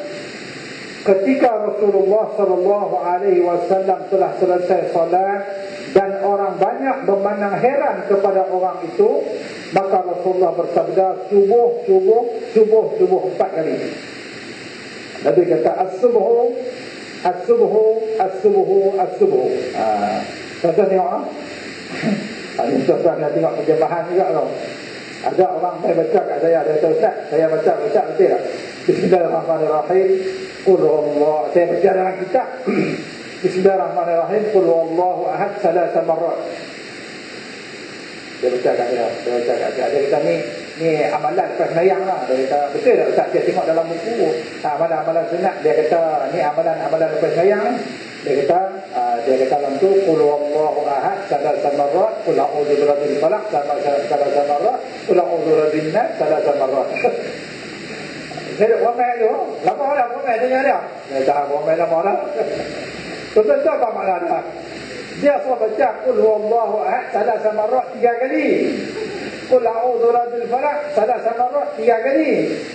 Ketika Rasulullah sallallahu alaihi wasallam telah selesai solat dan orang banyak memandang heran kepada orang itu, maka Rasulullah bersabda subuh 4 kali. Nabi kata as-subuh. Tuan-tuan tengok ini tuan-tuan dah tengok terjemahan juga tau. Ada orang saya baca kat saya, dia kata Ustaz, saya baca betul tak? Bismillahirrahmanirrahim. Qul huwallahu, saya baca dalam kitab. Bismillahirrahmanirrahim. Qul huwallahu ahad 3 marrat. Dia baca kat saya. Dia kata ni amalan lepas sembahyang lah. Dia kata betul tak Ustaz? Dia tengok dalam buku amalan-amalan sunat. Dia kata ni amalan-amalan lepas sembahyang. Dia kata dalam tu qul huwallahu ahad 3 marrat, qul a'udzu birabbil falaq 3 marrat, qul a'udzu birabbin nas 3 marrat. Saya dah ramai tu. Lama dah ramai tanya dia. Dia tak ramai lama dah. Tuan-tuan tahu apa makna dia? Dia suruh baca qul huwallahu ahad 3 marrat 3 kali. Qul a'udzu birabbil falaq 3 marrat 3 kali.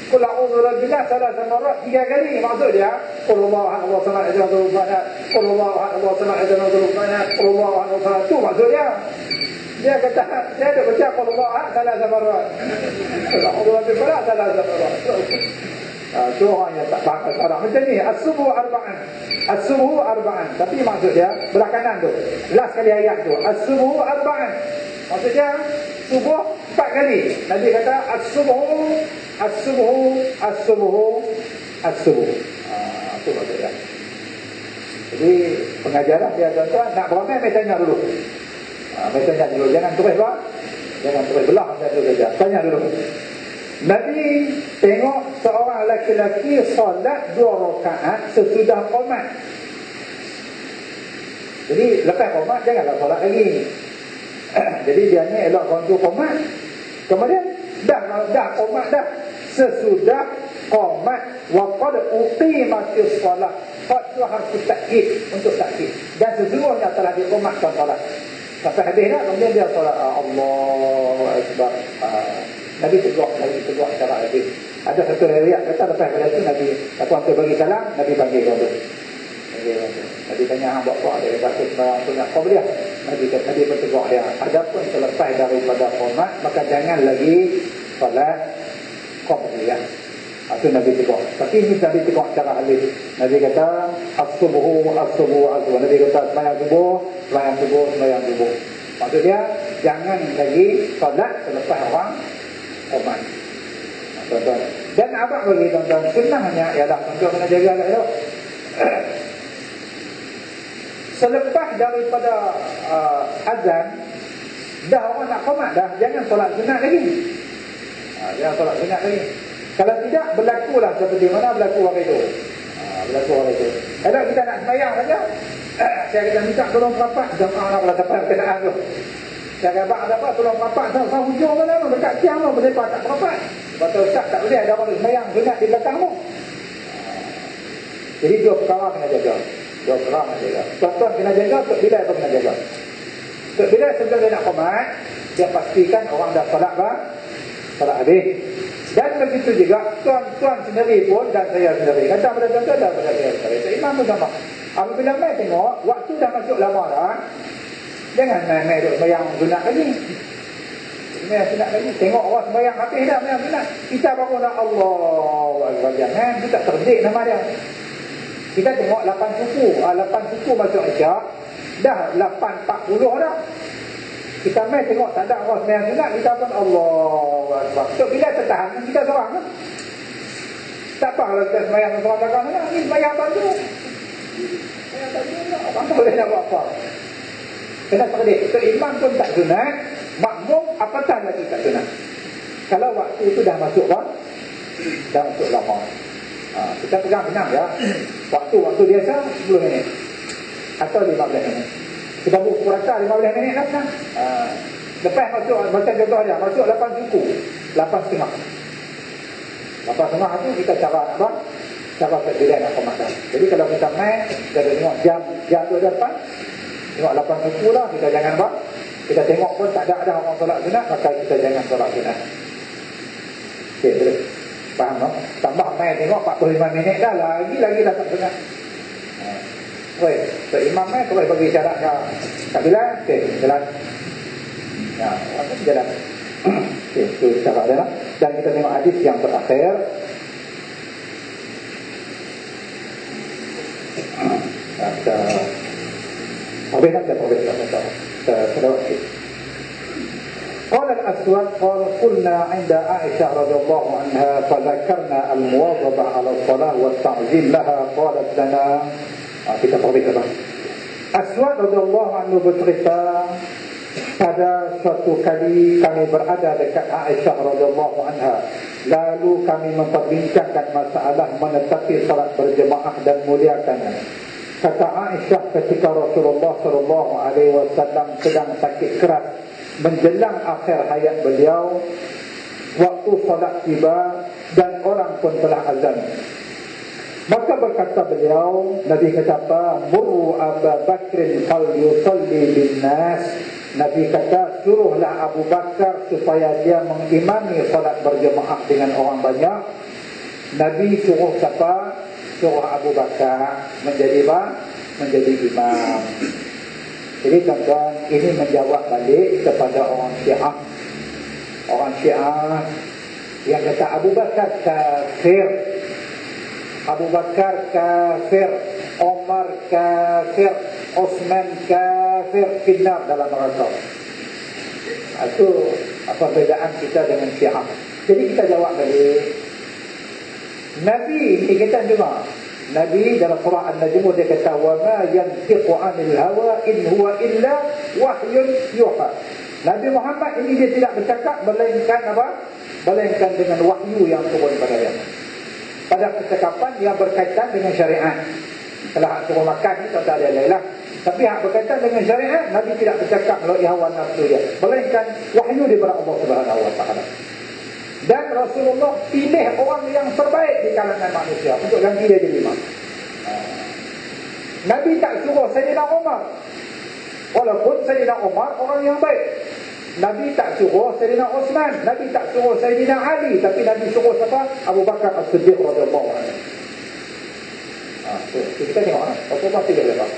Qul a'udzu birabbin nas 3 marrat 3 kali. Maksud dia qul huwallahu ahad Allahu samad lam yalid walam yulad. Qul huwallahu ahad Allahu samad lam yalid walam yulad. Qul huwallahu ahad Allahu samad. Tu maksud dia. Dia kata saya dah baca qul huwallahu ahad 3 marrat. Qul a'udzu birabbil falaq 3 marrat. Tu orang yang tak faham Arab macam ni. As-subuh arba'an. Tapi maksud dia belah kanan tu. Last kali ayat tu. As-subuh arba'an. Maksudnya subuh 4 kali. Nabi kata as-subuh. Itu maksudnya. Jadi pengajaran dia tuan-tuan nak beramai mai tanya dulu. Mai tanya dulu, jangan terus belah. Jangan terus belah saja. Tanya dulu. Nabi tengok seorang laki-laki solat 2 rakaat sesudah qamat. Jadi lepas qamat janganlah solat lagi. Jadi dia ni elok waktu qamat. Kemudian dah qamat dah. Sesudah qamat wa qad uqimatis solat. Qad tu harus takkid, untuk takkid. Dan sesungguhnya telah diqamatkan solat. Sampai habis dah, kemudian dia solat Allahu Akbar. Nabi tegur cara habis. Ada satu riwayat kata lepas pada itu Nabi waktu bagi salam, Nabi panggil kau tu. Nabi tanya hang buat apa? Dia kata sembahyang sunat qabliyah. Nabi bertegur dia, adapun selepas daripada qomat maka jangan lagi solat qabliyah. Itu Nabi tegur. Tapi ini Nabi tegur secara halus. Nabi kata as-subuh. Nabi kata sembahyang subuh. Maksudnya jangan lagi solat selepas orang qomat. Tuan-tuan. Dan abang bagi tuan-tuan, sunnahnya ialah tuan-tuan kena jaga agak elok. Selepas daripada azan, dah orang nak qomat dah, jangan solat sunat lagi. Jangan solat sunat lagi. Kalau tidak, berlakulah seperti mana berlaku hari itu. Kalau kita nak sembahyang saja, saya kata minta tolong perapat, jemaah nak dapat kenaan tu. Saya kata abang ada apa, tolong perapat, sampai hujung mana, dekat siang tu, berdepan tak perapat. Betul Ustaz, tak boleh ada orang sembahyang sunat di belakang tu. Jadi dua perkara kena jaga. Tuan-tuan kena jaga, Tok Bilal pun kena jaga. Tok Bilal sebelum dia nak qomat, dia pastikan orang dah solat habis. Dan begitu juga tuan-tuan sendiri pun dan saya sendiri. Kata pada tuan-tuan dan pada saya sendiri. Imam pun sama. Apabila mai tengok, waktu dah masuk lama dah, jangan mai duk sembahyang sunat lagi. Tengok orang sembahyang habis dah sembahyang sunat. Kita baru nak Allahu Akbar. Jangan, kita terdik nama dia. Kita tengok 8 suku masuk Isyak, dah 8.40 dah. Kita main tengok tak ada orang sembahyang sunat, kita pun Allahu Akbar. So bila tertahan, kita seorang kan? Tak apa kalau kita sembahyang seorang belakang sana, ni sembahyang bantu. Orang tak boleh nak buat apa. Kena terdik. So imam pun tak sunat, makmum apatah lagi tak sunat. Kalau waktu itu dah masuk kan? Dah masuk lama. Kita pegang senang ya. Waktu biasa 10 minit atau 15 minit. Kita buat kurasa 15 minit lah senang. Lepas masuk, macam contoh dia, masuk 8 suku, 8.5 tu kita cara apa? Cara terbilang nak komakan. Jadi kalau kita main, kita tengok jam tu depan, tengok 8 suku lah, kita jangan apa? Kita tengok pun tak ada orang solat sunat, maka kita jangan solat sunat. Okey, boleh. Faham tak? Tambah main tengok 45 minit dah, lagi dah tak sunat. So imam terus bagi syarat tak bila, jalan. Jalan. Itu syarat dia. Dan kita tengok hadis yang terakhir. Habis nak قال الأسود قال قلنا عند عائشة رضي الله عنها فذكرنا المواظبة على الصلاة والتعظيم لها قالت لنا kita perhatikan. Aswad radhiyallahu anhu bercerita, pada suatu kali kami berada dekat Aisyah radhiyallahu anha, lalu kami memperbincangkan masalah menetapi salat berjemaah dan muliakannya. Kata Aisyah, ketika Rasulullah sallallahu alaihi wasallam sedang sakit keras menjelang akhir hayat beliau, waktu salat tiba dan orang pun telah azan. Maka berkata beliau, Nabi kata apa? Murru Abu Bakrin fal yusalli bin nas. Nabi kata, suruhlah Abu Bakar supaya dia mengimami salat berjemaah dengan orang banyak. Nabi suruh siapa? Suruh Abu Bakar menjadi apa? Menjadi imam. Jadi tuan-tuan, ini menjawab balik kepada orang Syiah. Orang Syiah yang kata Abu Bakar kafir, Abu Bakar kafir, Omar kafir, Osman kafir, finnar dalam neraka. Itu apa perbezaan kita dengan Syiah. Jadi kita jawab balik. Nabi ini kita dengar. Nabi dalam surah An-Najm dia kata, wa ma yantiqu 'anil hawa in huwa illa wahyun yuha. Nabi Muhammad ini dia tidak bercakap melainkan apa? Melainkan dengan wahyu yang turun pada dia. Pada percakapan yang berkaitan dengan syariat. Kalau hak suruh makan ni tak ada lain-lain. Tapi hak berkaitan dengan syariat, Nabi tidak bercakap melalui hawa nafsu dia, melainkan wahyu daripada Allah Subhanahu wa taala. Dan Rasulullah pilih orang yang terbaik di kalangan manusia untuk ganti dia jadi imam. Nabi tak suruh Sayyidina Umar, walaupun Sayyidina Umar orang yang baik. Nabi tak suruh Sayyidina Osman, Nabi tak suruh Sayyidina Ali, tapi Nabi suruh siapa? Abu Bakar As-Siddiq radhiyallahu anhu. Kita tengok Rasulullah tidak lepas.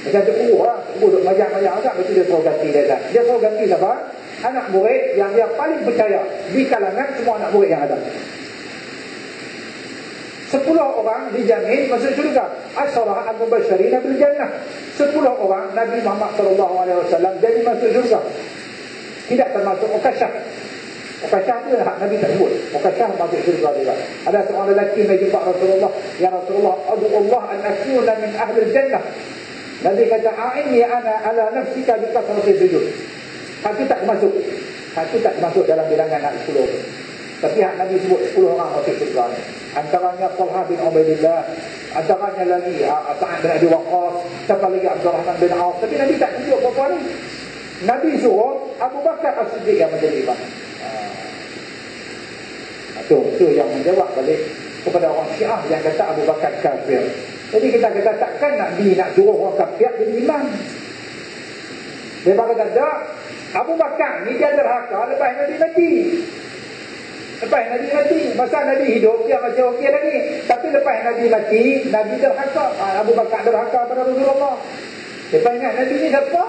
Macam cikgu lah, cikgu duduk majang-majang agak, lepas tu dia suruh ganti dia dah. Dia suruh ganti siapa? Anak murid yang dia paling percaya di kalangan semua anak murid yang ada. 10 orang dijamin masuk syurga. Asyarah al-mubasysyirin bil jannah. 10 orang Nabi Muhammad SAW jadi masuk syurga. Tidak termasuk Ukasyah. Ukasyah tu hak Nabi tak sebut. Ukasyah masuk syurga juga. Ada seorang lelaki yang jumpa Rasulullah, "Ya Rasulullah, adu Allah an akuna min ahli jannah." Nabi kata, "A'inni ana ala nafsika bi kasratil sujud." Hak tu tak masuk. Hak tu tak masuk dalam bilangan hak 10. Tapi hak Nabi sebut 10 orang masuk syurga. Antaranya Talha bin Ubaidillah, antaranya lagi Sa'ad bin Abi Waqqas, siapa lagi Abdurrahman bin Auf. Tapi Nabi tak tunjuk apa-apa ni. Nabi suruh Abu Bakar As-Siddiq yang menjadi imam. Itu yang menjawab balik kepada orang Syiah yang kata Abu Bakar kafir. Jadi kita kata takkan Nabi nak suruh orang kafir jadi imam. Dia kata tak, Abu Bakar ni dia derhaka lepas Nabi mati. Lepas Nabi mati, masa Nabi hidup dia macam okey lagi. Tapi lepas Nabi mati, Nabi derhaka. Abu Bakar derhaka pada Rasulullah. Lepas ingat Nabi ni siapa?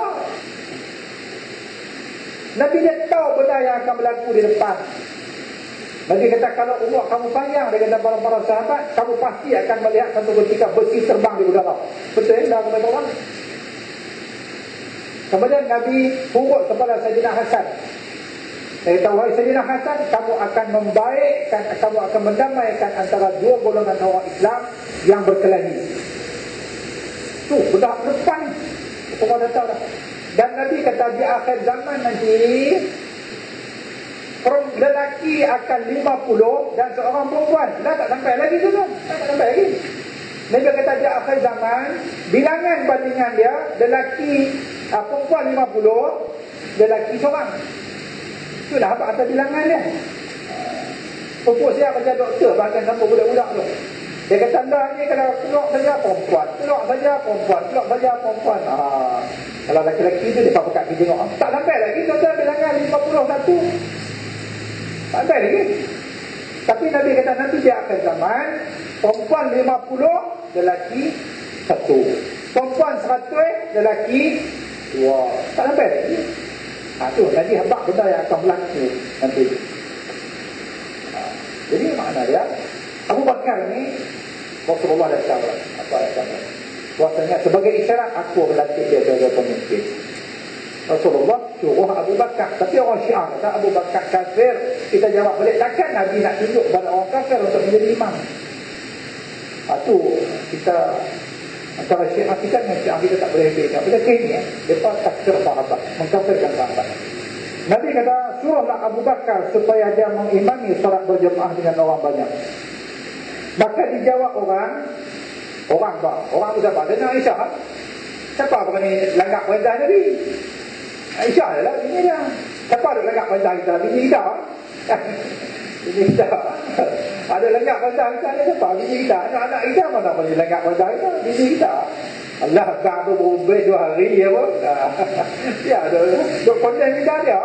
Nabi dia tahu benda yang akan berlaku di depan. Nabi kata kalau umur kamu panjang, dia kata para sahabat, kamu pasti akan melihat satu ketika besi terbang di udara. Betul dah kata orang. Kemudian Nabi urut kepada Sayyidina Hasan. Saya tahu, wahai Sayyidina Hasan, kamu akan membaikkan, kamu akan mendamaikan antara dua golongan orang Islam yang berkelahi. Tu benda depan. Semua dah tahu dah. Dan Nabi kata di akhir zaman nanti lelaki akan 50 dan seorang perempuan. Dah tak sampai lagi tu kan? Tak sampai lagi. Nabi kata di akhir zaman bilangan bandingan dia lelaki perempuan 50, lelaki seorang. Itulah apa atas bilangan dia. Pupuk saya macam doktor, bahkan sampai budak-budak tu. Dia kata dah ni kalau keluar saja perempuan, keluar saja perempuan, keluar saja perempuan. Kalau lelaki tu dia pakai pergi tengok. Tak sampai lagi doktor bilangan 51. Tak sampai lagi. Tapi Nabi kata nanti dia akan zaman perempuan 50, lelaki 1. Perempuan 100, lelaki 2. Tak sampai lagi. Tu nanti habaq benda yang akan berlaku nanti. Jadi makna dia Abu Bakar ni Rasulullah dah tahu apa yang tahu. Bahasanya sebagai isyarat aku berlatih dia sebagai pemimpin. Rasulullah suruh Abu Bakar. Tapi orang Syiah kata Abu Bakar kafir. Kita jawab balik, takkan Nabi nak tunjuk pada orang kafir untuk menjadi imam? Tu kita antara Syiah kita dengan Syiah kita tak boleh beda. Bila kini mereka takfir sahabat, mengkafirkan sahabat. Nabi kata suruhlah Abu Bakar supaya dia mengimami solat berjemaah dengan orang banyak. Maka dijawab orang tu siapa? Dengan Aisyah. Siapa berani langgar perintah Nabi? Aisyah adalah bini dia. Siapa ada langgar perintah kita? Bini kita. Bini kita. Ada langgar perintah kita ni siapa? Bini kita. Anak-anak kita mana boleh langgar perintah kita? Bini kita. Allah Akbar tu berubah 2 hari ya pun. Ya ada. Duk konten kita dia.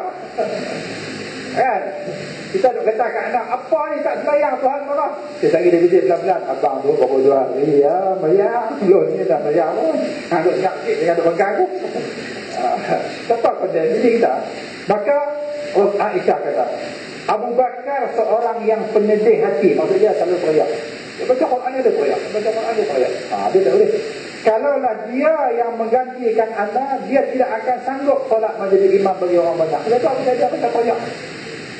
Kan? Kita duk kata kat anak, apa ni tak sembahyang Tuhan marah. Dia lagi dia visit pelan-pelan. Abang tu baru 2 hari ya. Bayang. Belum ni tak bayang pun. Duk ingat sikit dengan duk pegang tu. Tepat konten ini kita. Maka Aisyah kata, Abu Bakar seorang yang penyedih hati. Maksudnya selalu teriak. Dia baca Quran dia teriak. Dia tak boleh. Kalaulah dia yang menggantikan anda, dia tidak akan sanggup solat menjadi imam bagi orang banyak. Dia tahu dia baca teriak.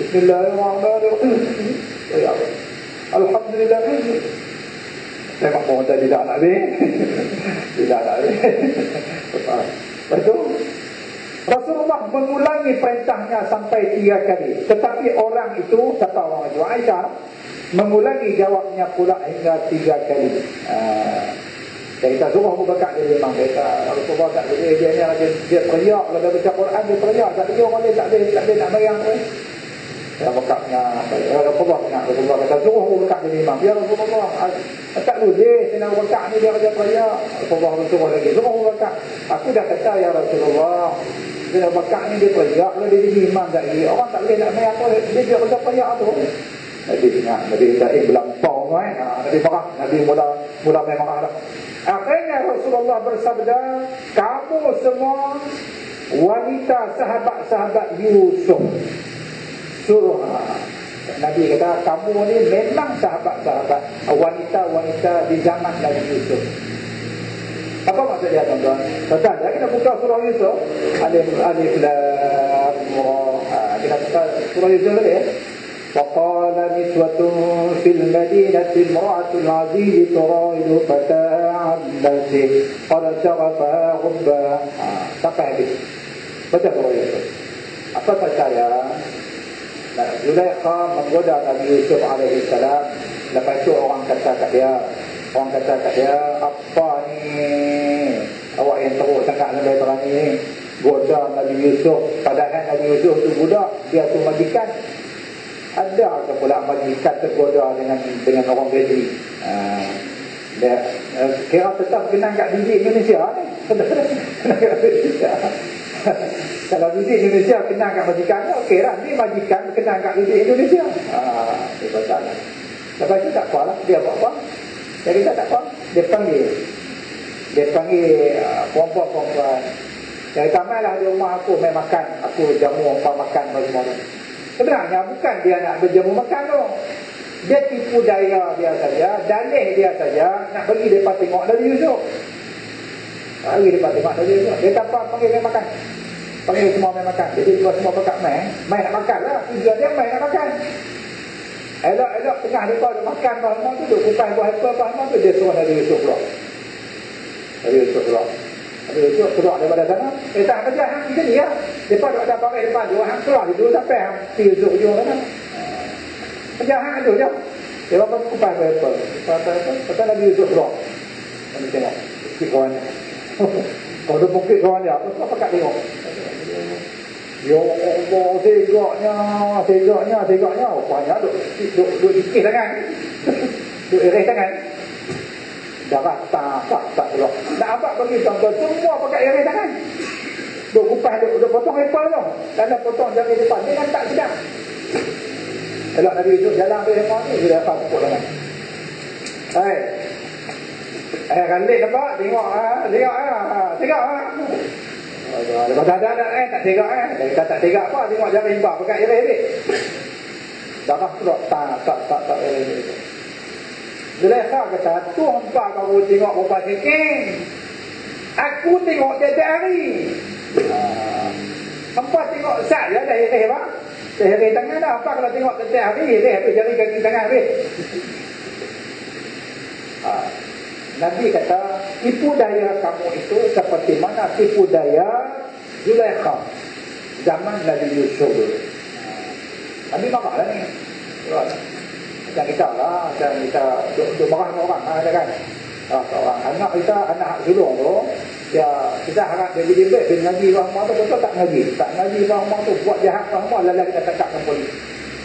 Bismillahirrahmanirrahim. Alhamdulillah. Saya mahu tadi tidak nak habis. Tidak nak habis. Betul. Rasulullah mengulangi perintahnya sampai 3 kali. Tetapi orang itu, siapa orang itu? Aisyah mengulangi jawabnya pula hingga 3 kali. Kita suruh Abu Bakar jadi imam. Kita Rasulullah tak boleh. Dia teriak. Kalau dia baca Quran dia teriak. Tak boleh orang dia tak boleh nak bayang pun. Abu Bakarnya Rasulullah kata suruh Abu Bakar jadi imam. Ya Rasulullah, tak boleh. Sina Abu Bakar ni dia baca teriak. Rasulullah suruh lagi. Suruh Abu Bakar. Aku dah kata ya Rasulullah, Sina Abu Bakar ni dia teriak. Kalau dia jadi imam lagi, orang tak boleh nak bayang pun. Dia baca teriak tu. Nabi ingat, Nabi kata belampau kan. Nabi marah. Nabi mula main marah dah. Akhirnya Rasulullah bersabda, kamu semua wanita sahabat-sahabat Yusuf. Suruh Nabi kata, kamu ni memang sahabat-sahabat wanita-wanita di zaman Nabi Yusuf. Apa maksud dia, tuan-tuan? Tuan-tuan, kita buka surah Yusuf. Alif Lam Ra. Kita buka surah Yusuf tadi ya. وقال نسوة في المدينة امرأة العزيز تراود فتاها عن نفسه قد شغفها حبا. Sampai habis. Baca surah Yusuf. Apa percaya Zulaikha menggoda Nabi Yusuf alaihissalam. Lepas itu orang kata kat dia, apa ni awak yang teruk sangat lebih berani goda Nabi Yusuf, padahal Nabi Yusuf tu budak, dia tu majikan. Ada ke pula majikan tergoda dengan orang Bedri? Dia kira tetap kenang kat didik Indonesia ni. Kalau didik Indonesia kenang kat majikan, okey lah. Ni majikan kenang kat didik Indonesia. Dia baca lah. Lepas tu tak apa lah. Dia buat apa? Dia kata tak apa. Dia panggil perempuan-perempuan. Dia kata, mainlah di rumah aku, main makan. Aku jamu apa makan bagi-bagi. Sebenarnya bukan dia nak berjamu makan tu. Dia tipu daya dia saja, dalih dia saja, nak bagi mereka tengok Nabi Yusuf. Bagi mereka tengok Nabi Yusuf. Dia tak apa, panggil main makan. Panggil semua main makan. Jadi semua pekat main nak makan lah. Tujuan dia main nak makan. Elok-elok tengah mereka duduk makan bahan tu, duduk kupas bahan tu, dia suruh Nabi Yusuf keluar. Nabi Yusuf keluar daripada sana. Tak kerja, kita ni lah. Mereka duduk ada pakai depan dua, keluar dulu sampai Nabi Yusuf hujung sana. Kerja tu je. Dia bapak kupas bahan kata Nabi Yusuf keluar. Kami tengok, kik kawan dia. Kalau dia pukit kawan dia, apa kat tengok? Ya Allah, segaknya. Rupanya duduk dikis tangan. Duduk iris tangan. Darah tak keluar. Nak abang bagi tuan-tuan, semua pakai iris tangan. Duduk kupas, duduk potong apple tu. Dan potong jari depan. Dia kan tak sedap. Kalau Nabi Yusuf jalan dari rumah ni, dia dapat pukul tangan. Kalik nampak? Tengok. Lepas ada tak tegak Dia tak tegak apa, tengok jari hibah pakai iris ni. Darah keluar tak iris. Zulaikha kata, tu hampa baru tengok berapa seking. Aku tengok tiap hari. Hampa tengok sat je dah iris apa? Dah iris tangan dah. Hampa kalau tengok tiap hari iris habis jari kaki tangan habis. Nabi kata, tipu daya kamu itu seperti mana tipu daya Zulaikha zaman Nabi Yusuf. Nabi marah lah ni. Macam kita lah, macam kita duk marah dengan orang ada kan. Orang anak kita, anak sulung tu, kita harap dia jadi baik, dia ngaji rahmah tu, betul tak ngaji? Tak ngaji rahmah tu, buat jahat rahmah, lalu kita cakapkan polis.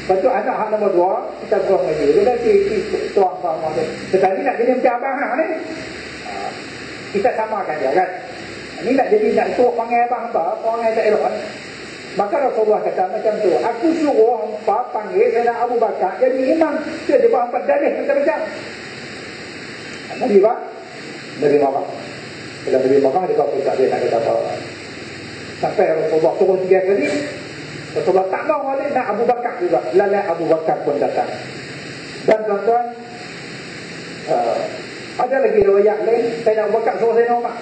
Lepas tu anak hak nombor 2, kita suruh ngaji. Dia dah tuang rahmah tu. Sekali nak jadi macam abang hak ni. Kita samakan dia kan. Ini nak jadi nak suruh panggil abang hamba, panggil tak elok kan. Maka Rasulullah kata macam tu, aku suruh hamba panggil Sayyidina Abu Bakar jadi imam. Dia hamba dalih macam-macam. Nabi apa? Nabi marah. Bila Nabi marah, dia kata tak dia nak kata apa. Sampai Rasulullah turun 3 kali. Rasulullah tak mau balik, nak Abu Bakar juga. Lalai Abu Bakar pun datang. Dan tuan-tuan, ada lagi riwayat lain, Sayyidina Abu Bakar suruh Sayyidina Umar.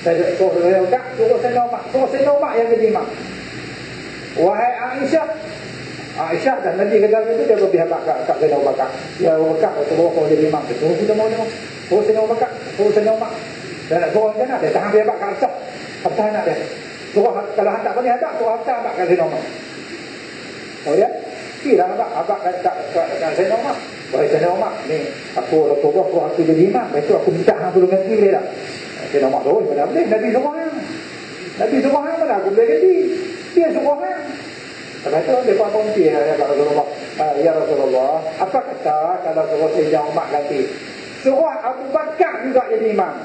Suruh Sayyidina Umar yang jadi imam. Wahai Aisyah dan Nabi kata itu, dia berpihak kat Sayyidina Abu Bakar. Ya Abu Bakar, suruh kau jadi imam. Suruh Sayyidina Abu Bakar, suruh Sayyidina Umar. Dia nak suruh macam mana? Dia tahan pihak kat Aisyah. Apa nak dia? Suruh, kalau hantar boleh hantar, suruh hantar abang kat Sayyidina Umar. Kemudian, kira abang kat Sayyidina Umar. Wahai Sayyidina Umar, ni aku Rasulullah suruh aku jadi imam. Lepas tu aku minta hang tolong ganti boleh tak? Sayyidina Umar tu, mana boleh? Nabi suruh hang. Mana aku boleh ganti? Dia suruh hang. Lepas tu dia pun ganti Rasulullah. Ya Rasulullah, apa kata kalau suruh Sayyidina Umar ganti? Suruh Abu Bakar juga jadi imam.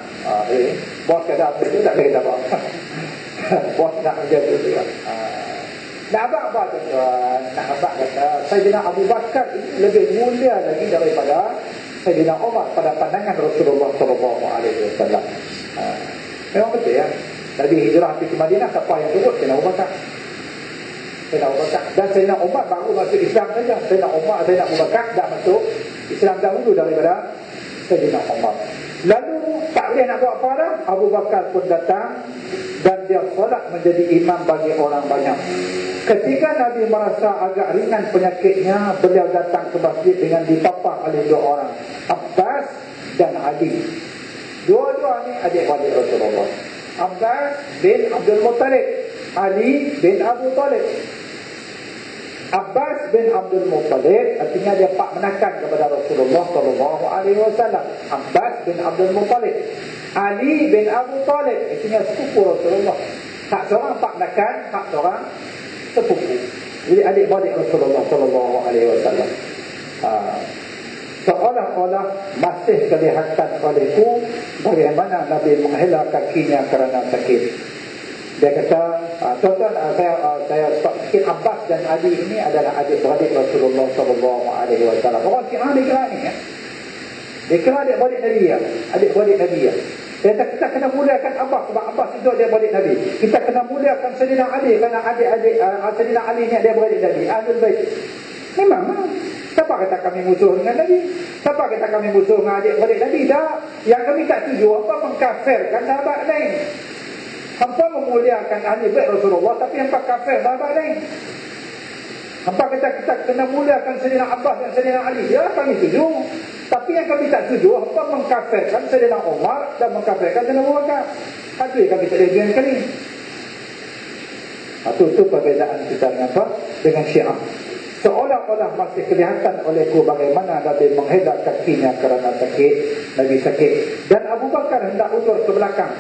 Bos kata apa itu, tak boleh kata apa. Bos nak kerja tu juga. Nak abang apa tuan? Nak abang kata Sayyidina Abu Bakar lebih mulia lagi daripada Sayyidina Umar pada pandangan Rasulullah SAW. Memang betul ya. Nabi hijrah pergi ke Madinah, siapa yang turut? Sayyidina Abu Bakar. Sayyidina Abu Bakar. Dan Sayyidina Umar baru masuk Islam saja. Sayyidina Abu Bakar dah masuk Islam dahulu daripada Sayyidina Umar. Lalu tak boleh nak buat apa dah, Abu Bakar pun datang dan dia solat menjadi imam bagi orang banyak. Ketika Nabi merasa agak ringan penyakitnya, beliau datang ke masjid dengan dipapah oleh dua orang, Abbas dan Ali. Dua-dua ni adik-adik Rasulullah. Abbas bin Abdul Muttalib, Ali bin Abu Talib. Abbas bin Abdul Muttalib artinya dia pak menakan kepada Rasulullah SAW. Abbas bin Abdul Muttalib, Ali bin Abu Talib artinya sepupu Rasulullah. Hak seorang pak menakan, hak seorang sepupu. Jadi adik-adik Rasulullah SAW. Seolah-olah masih kelihatan olehku bagaimana Nabi menghela kakinya kerana sakit. Dia kata, tuan-tuan, saya stop sikit. Abbas dan Ali ini adalah adik-beradik Rasulullah SAW. Orang Syiah dia kira ni ya. Dia kira adik-beradik Nabi ya. Adik-beradik Nabi ya. Dia kata kita kena muliakan Abbas sebab Abbas itu adik-beradik Nabi. Kita kena muliakan Sayyidina Ali kerana adik-adik Sayyidina Ali ni adik-beradik Nabi. Ahlul Bait. Memang siapa kata kami musuh dengan Nabi? Siapa kata kami musuh dengan adik-beradik Nabi? Tak. Yang kami tak setuju apa mengkafirkan sahabat lain. Hampa memuliakan ahli bait Rasulullah tapi hampa kafir sahabat lain. Hampa kata kita kena muliakan Sayyidina Abbas dan Sayyidina Ali. Ya, kami setuju. Tapi yang kami tak setuju, hampa mengkafirkan Sayyidina Umar dan mengkafirkan Sayyidina Abu Bakar. Itu yang kami tak ada yang kali. Itu perbezaan kita dengan apa? Dengan Syiah. Seolah-olah masih kelihatan olehku bagaimana Nabi menghela kakinya kerana sakit. Nabi sakit. Dan Abu Bakar hendak undur ke belakang.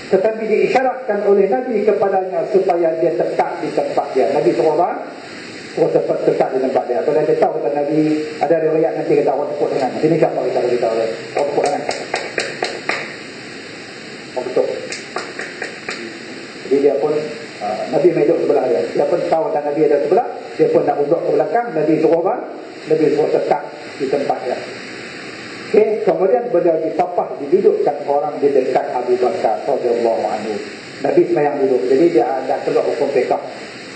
Tetapi diisyaratkan oleh Nabi kepadanya supaya dia tetap di tempat dia. Nabi suruh orang tetap di tempat dia. Kalau dia tahu kata Nabi, ada riwayat nanti kata orang tepuk tangan. Ini siapa kita beritahu dia? Orang tepuk tangan. Orang betul. Jadi dia pun Nabi duduk sebelah dia. Dia pun tahu kata Nabi ada sebelah. Dia pun nak duduk ke belakang. Nabi suruh orang. Nabi suruh tetap di tempat dia. Okay. Kemudian beliau dipapah, didudukkan orang di dekat Abu Bakar radhiyallahu anhu. Nabi semayang duduk. Jadi dia ada keluar hukum fiqh.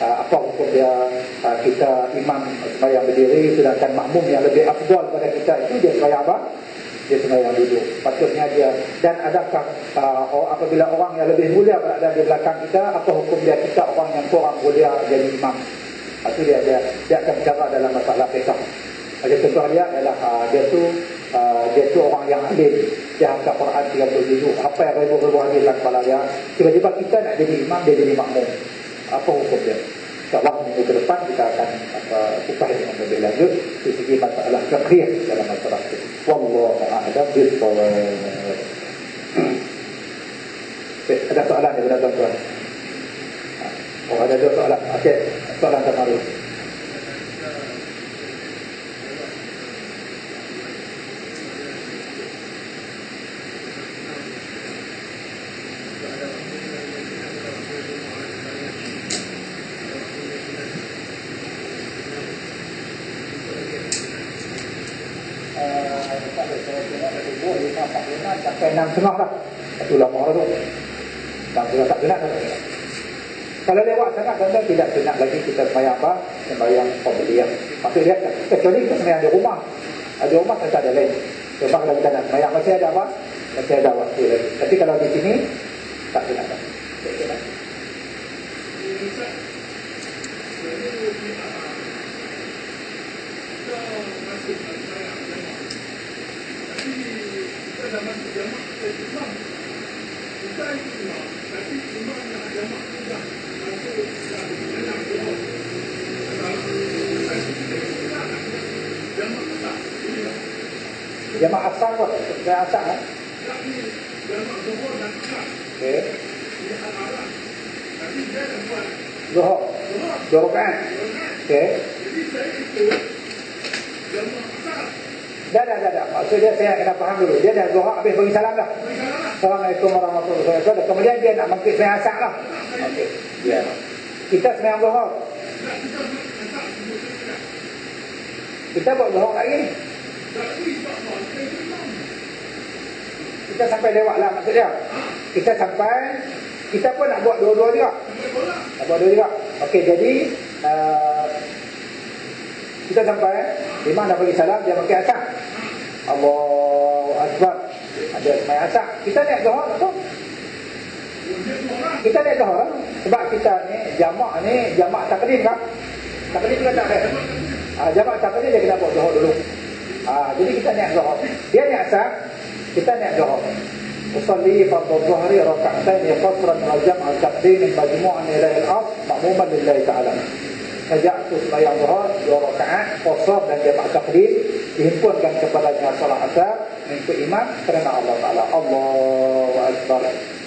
Apa hukum dia? Kita imam semayang berdiri, sedangkan makmum yang lebih afdal pada kita itu dia semayang apa? Dia semayang duduk. Patutnya dia. Dan adakah apabila orang yang lebih mulia berada di belakang kita, apa hukum dia kita orang yang kurang mulia jadi imam? Itu dia akan bicara dalam masalah fiqh. Contoh dia adalah dia tu orang yang alim. Dia hafal Quran 30 juzuk. Apa yang ribu-ribu hadis dalam kepala dia. Tiba-tiba kita nak jadi imam, dia jadi makmum. Apa hukum dia? InsyaAllah minggu ke depan kita akan kupas dengan lebih lanjut di segi masalah fiqh dalam masalah itu. Wallahu a'lam bishawab. Ada soalan daripada tuan-tuan? Oh, ada dua soalan. Okey, soalan terbaru. Sampai 6.5 lah. Itu lama lah tu. 6.5 tak sunat lah. Kalau lewat sangat tuan-tuan tidak sunat lagi kita semayang apa? Semayang qabliyah. Maksud dia kecuali kita semayang di rumah. Di rumah tak ada lain. Sebab kalau kita nak semayang masih ada apa? Masih ada waktu lagi. Tapi kalau di sini tak sunat lah. Tak sunat. Jamaah asal kot, jamaah asal kan? Okay. Zuhur, dua rakaat. Okay. Dah. Maksud dia saya kena faham dulu. Dia dah zuhur habis bagi salam dah. Assalamualaikum warahmatullahi wabarakatuh. Kemudian dia nak mengikut sembahyang asar lah. Okey. Ya. Kita sembahyang zuhur. Kita buat zuhur lagi ni. Kita sampai lewat lah maksudnya. Kita sampai, kita pun nak buat dua-dua juga. Nak buat dua juga. Okey, jadi kita sampai, imam dah bagi salam, dia pakai asar. Allahu Akbar. Ada semai asar. Kita naik zuhur tu. Kita naik zuhur lah. Sebab kita ni, jamak taklim kan? Taklim kan tak ada. Jamak taklim dia kena buat zuhur dulu. Jadi kita naik zuhur. Dia naik asar, kita naik zuhur. Usalli fardhu dhuhri raka'atain qasran wa jam'a taqdim majmu'an ila al-asr ma'muman lillahi ta'ala. Sejak tu sembahyang zuhur 2 rakaat qasar dan jamak taqdim dihimpunkan kepadanya salat asar mengikut imam kerana Allah Taala. Allahu Akbar.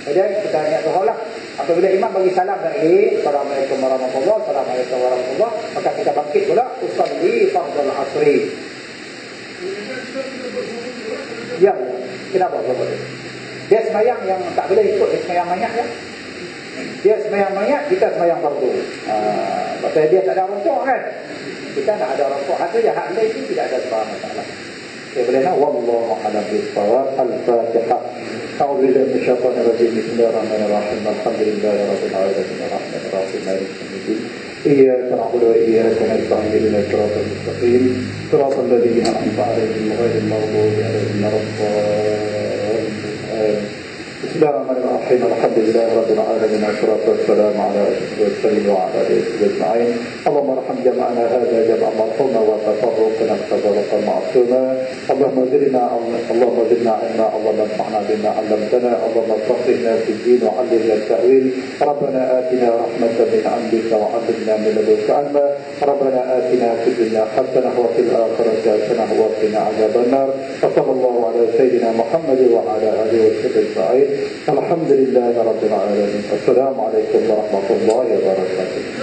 Kemudian kita naik zuhur lah. Apabila imam bagi salam tadi, Assalamualaikum warahmatullahi wabarakatuh, Assalamualaikum warahmatullahi wabarakatuh, maka kita bangkit pula usalli fardhu asri. Ya, kenapa begitu? Dia sembahyang yang tak boleh ikut sembahyang mayat ya. Dia sembahyang mayat, kita sembahyang fardu. Pasal dia tak ada rukuk kan. Kita nak ada rukuk saja, hak lain itu tidak ada sebarang masalah. Okay, boleh nak wallahu a'lam bis-shawab. Al-Fatihah. A'udzu billahi minasyaitonir rajim. Bismillahirrahmanirrahim. Alhamdulillahirabbil alamin. Arrahmanirrahim. Maliki yaumiddin. Iyyaka na'budu wa iyyaka nasta'in. Ihdinas siratal mustaqim. Siratal ladzina an'amta 'alaihim ghairil maghdubi 'alaihim waladdallin. Bismillahirrahmanirrahim. Alhamdulillahi rabbil alamin. Wassalatu wassalamu ala asyrafil mursalin wa ala alihi ajma'in. Allahumma arham jama'ana hadha jam'an marhuma wa tafarruqna tafarruqan ma'suma. Allahumma zidna ilma, Allahumma anfa'na bima 'allamtana, Allahumma faqihna fid din wa 'allimna at-ta'wil. Rabbana atina rahmatan min 'indika wa 'allimna min ladunka 'ilma. Rabbana atina fid dunya hasanah wa fil akhirati hasanah wa qina 'adzabannar. Sallallahu ala sayyidina Muhammad wa ala alihi wa sahbihi. Alhamdulillahirabbil alamin. Assalamualaikum warahmatullahi wabarakatuh.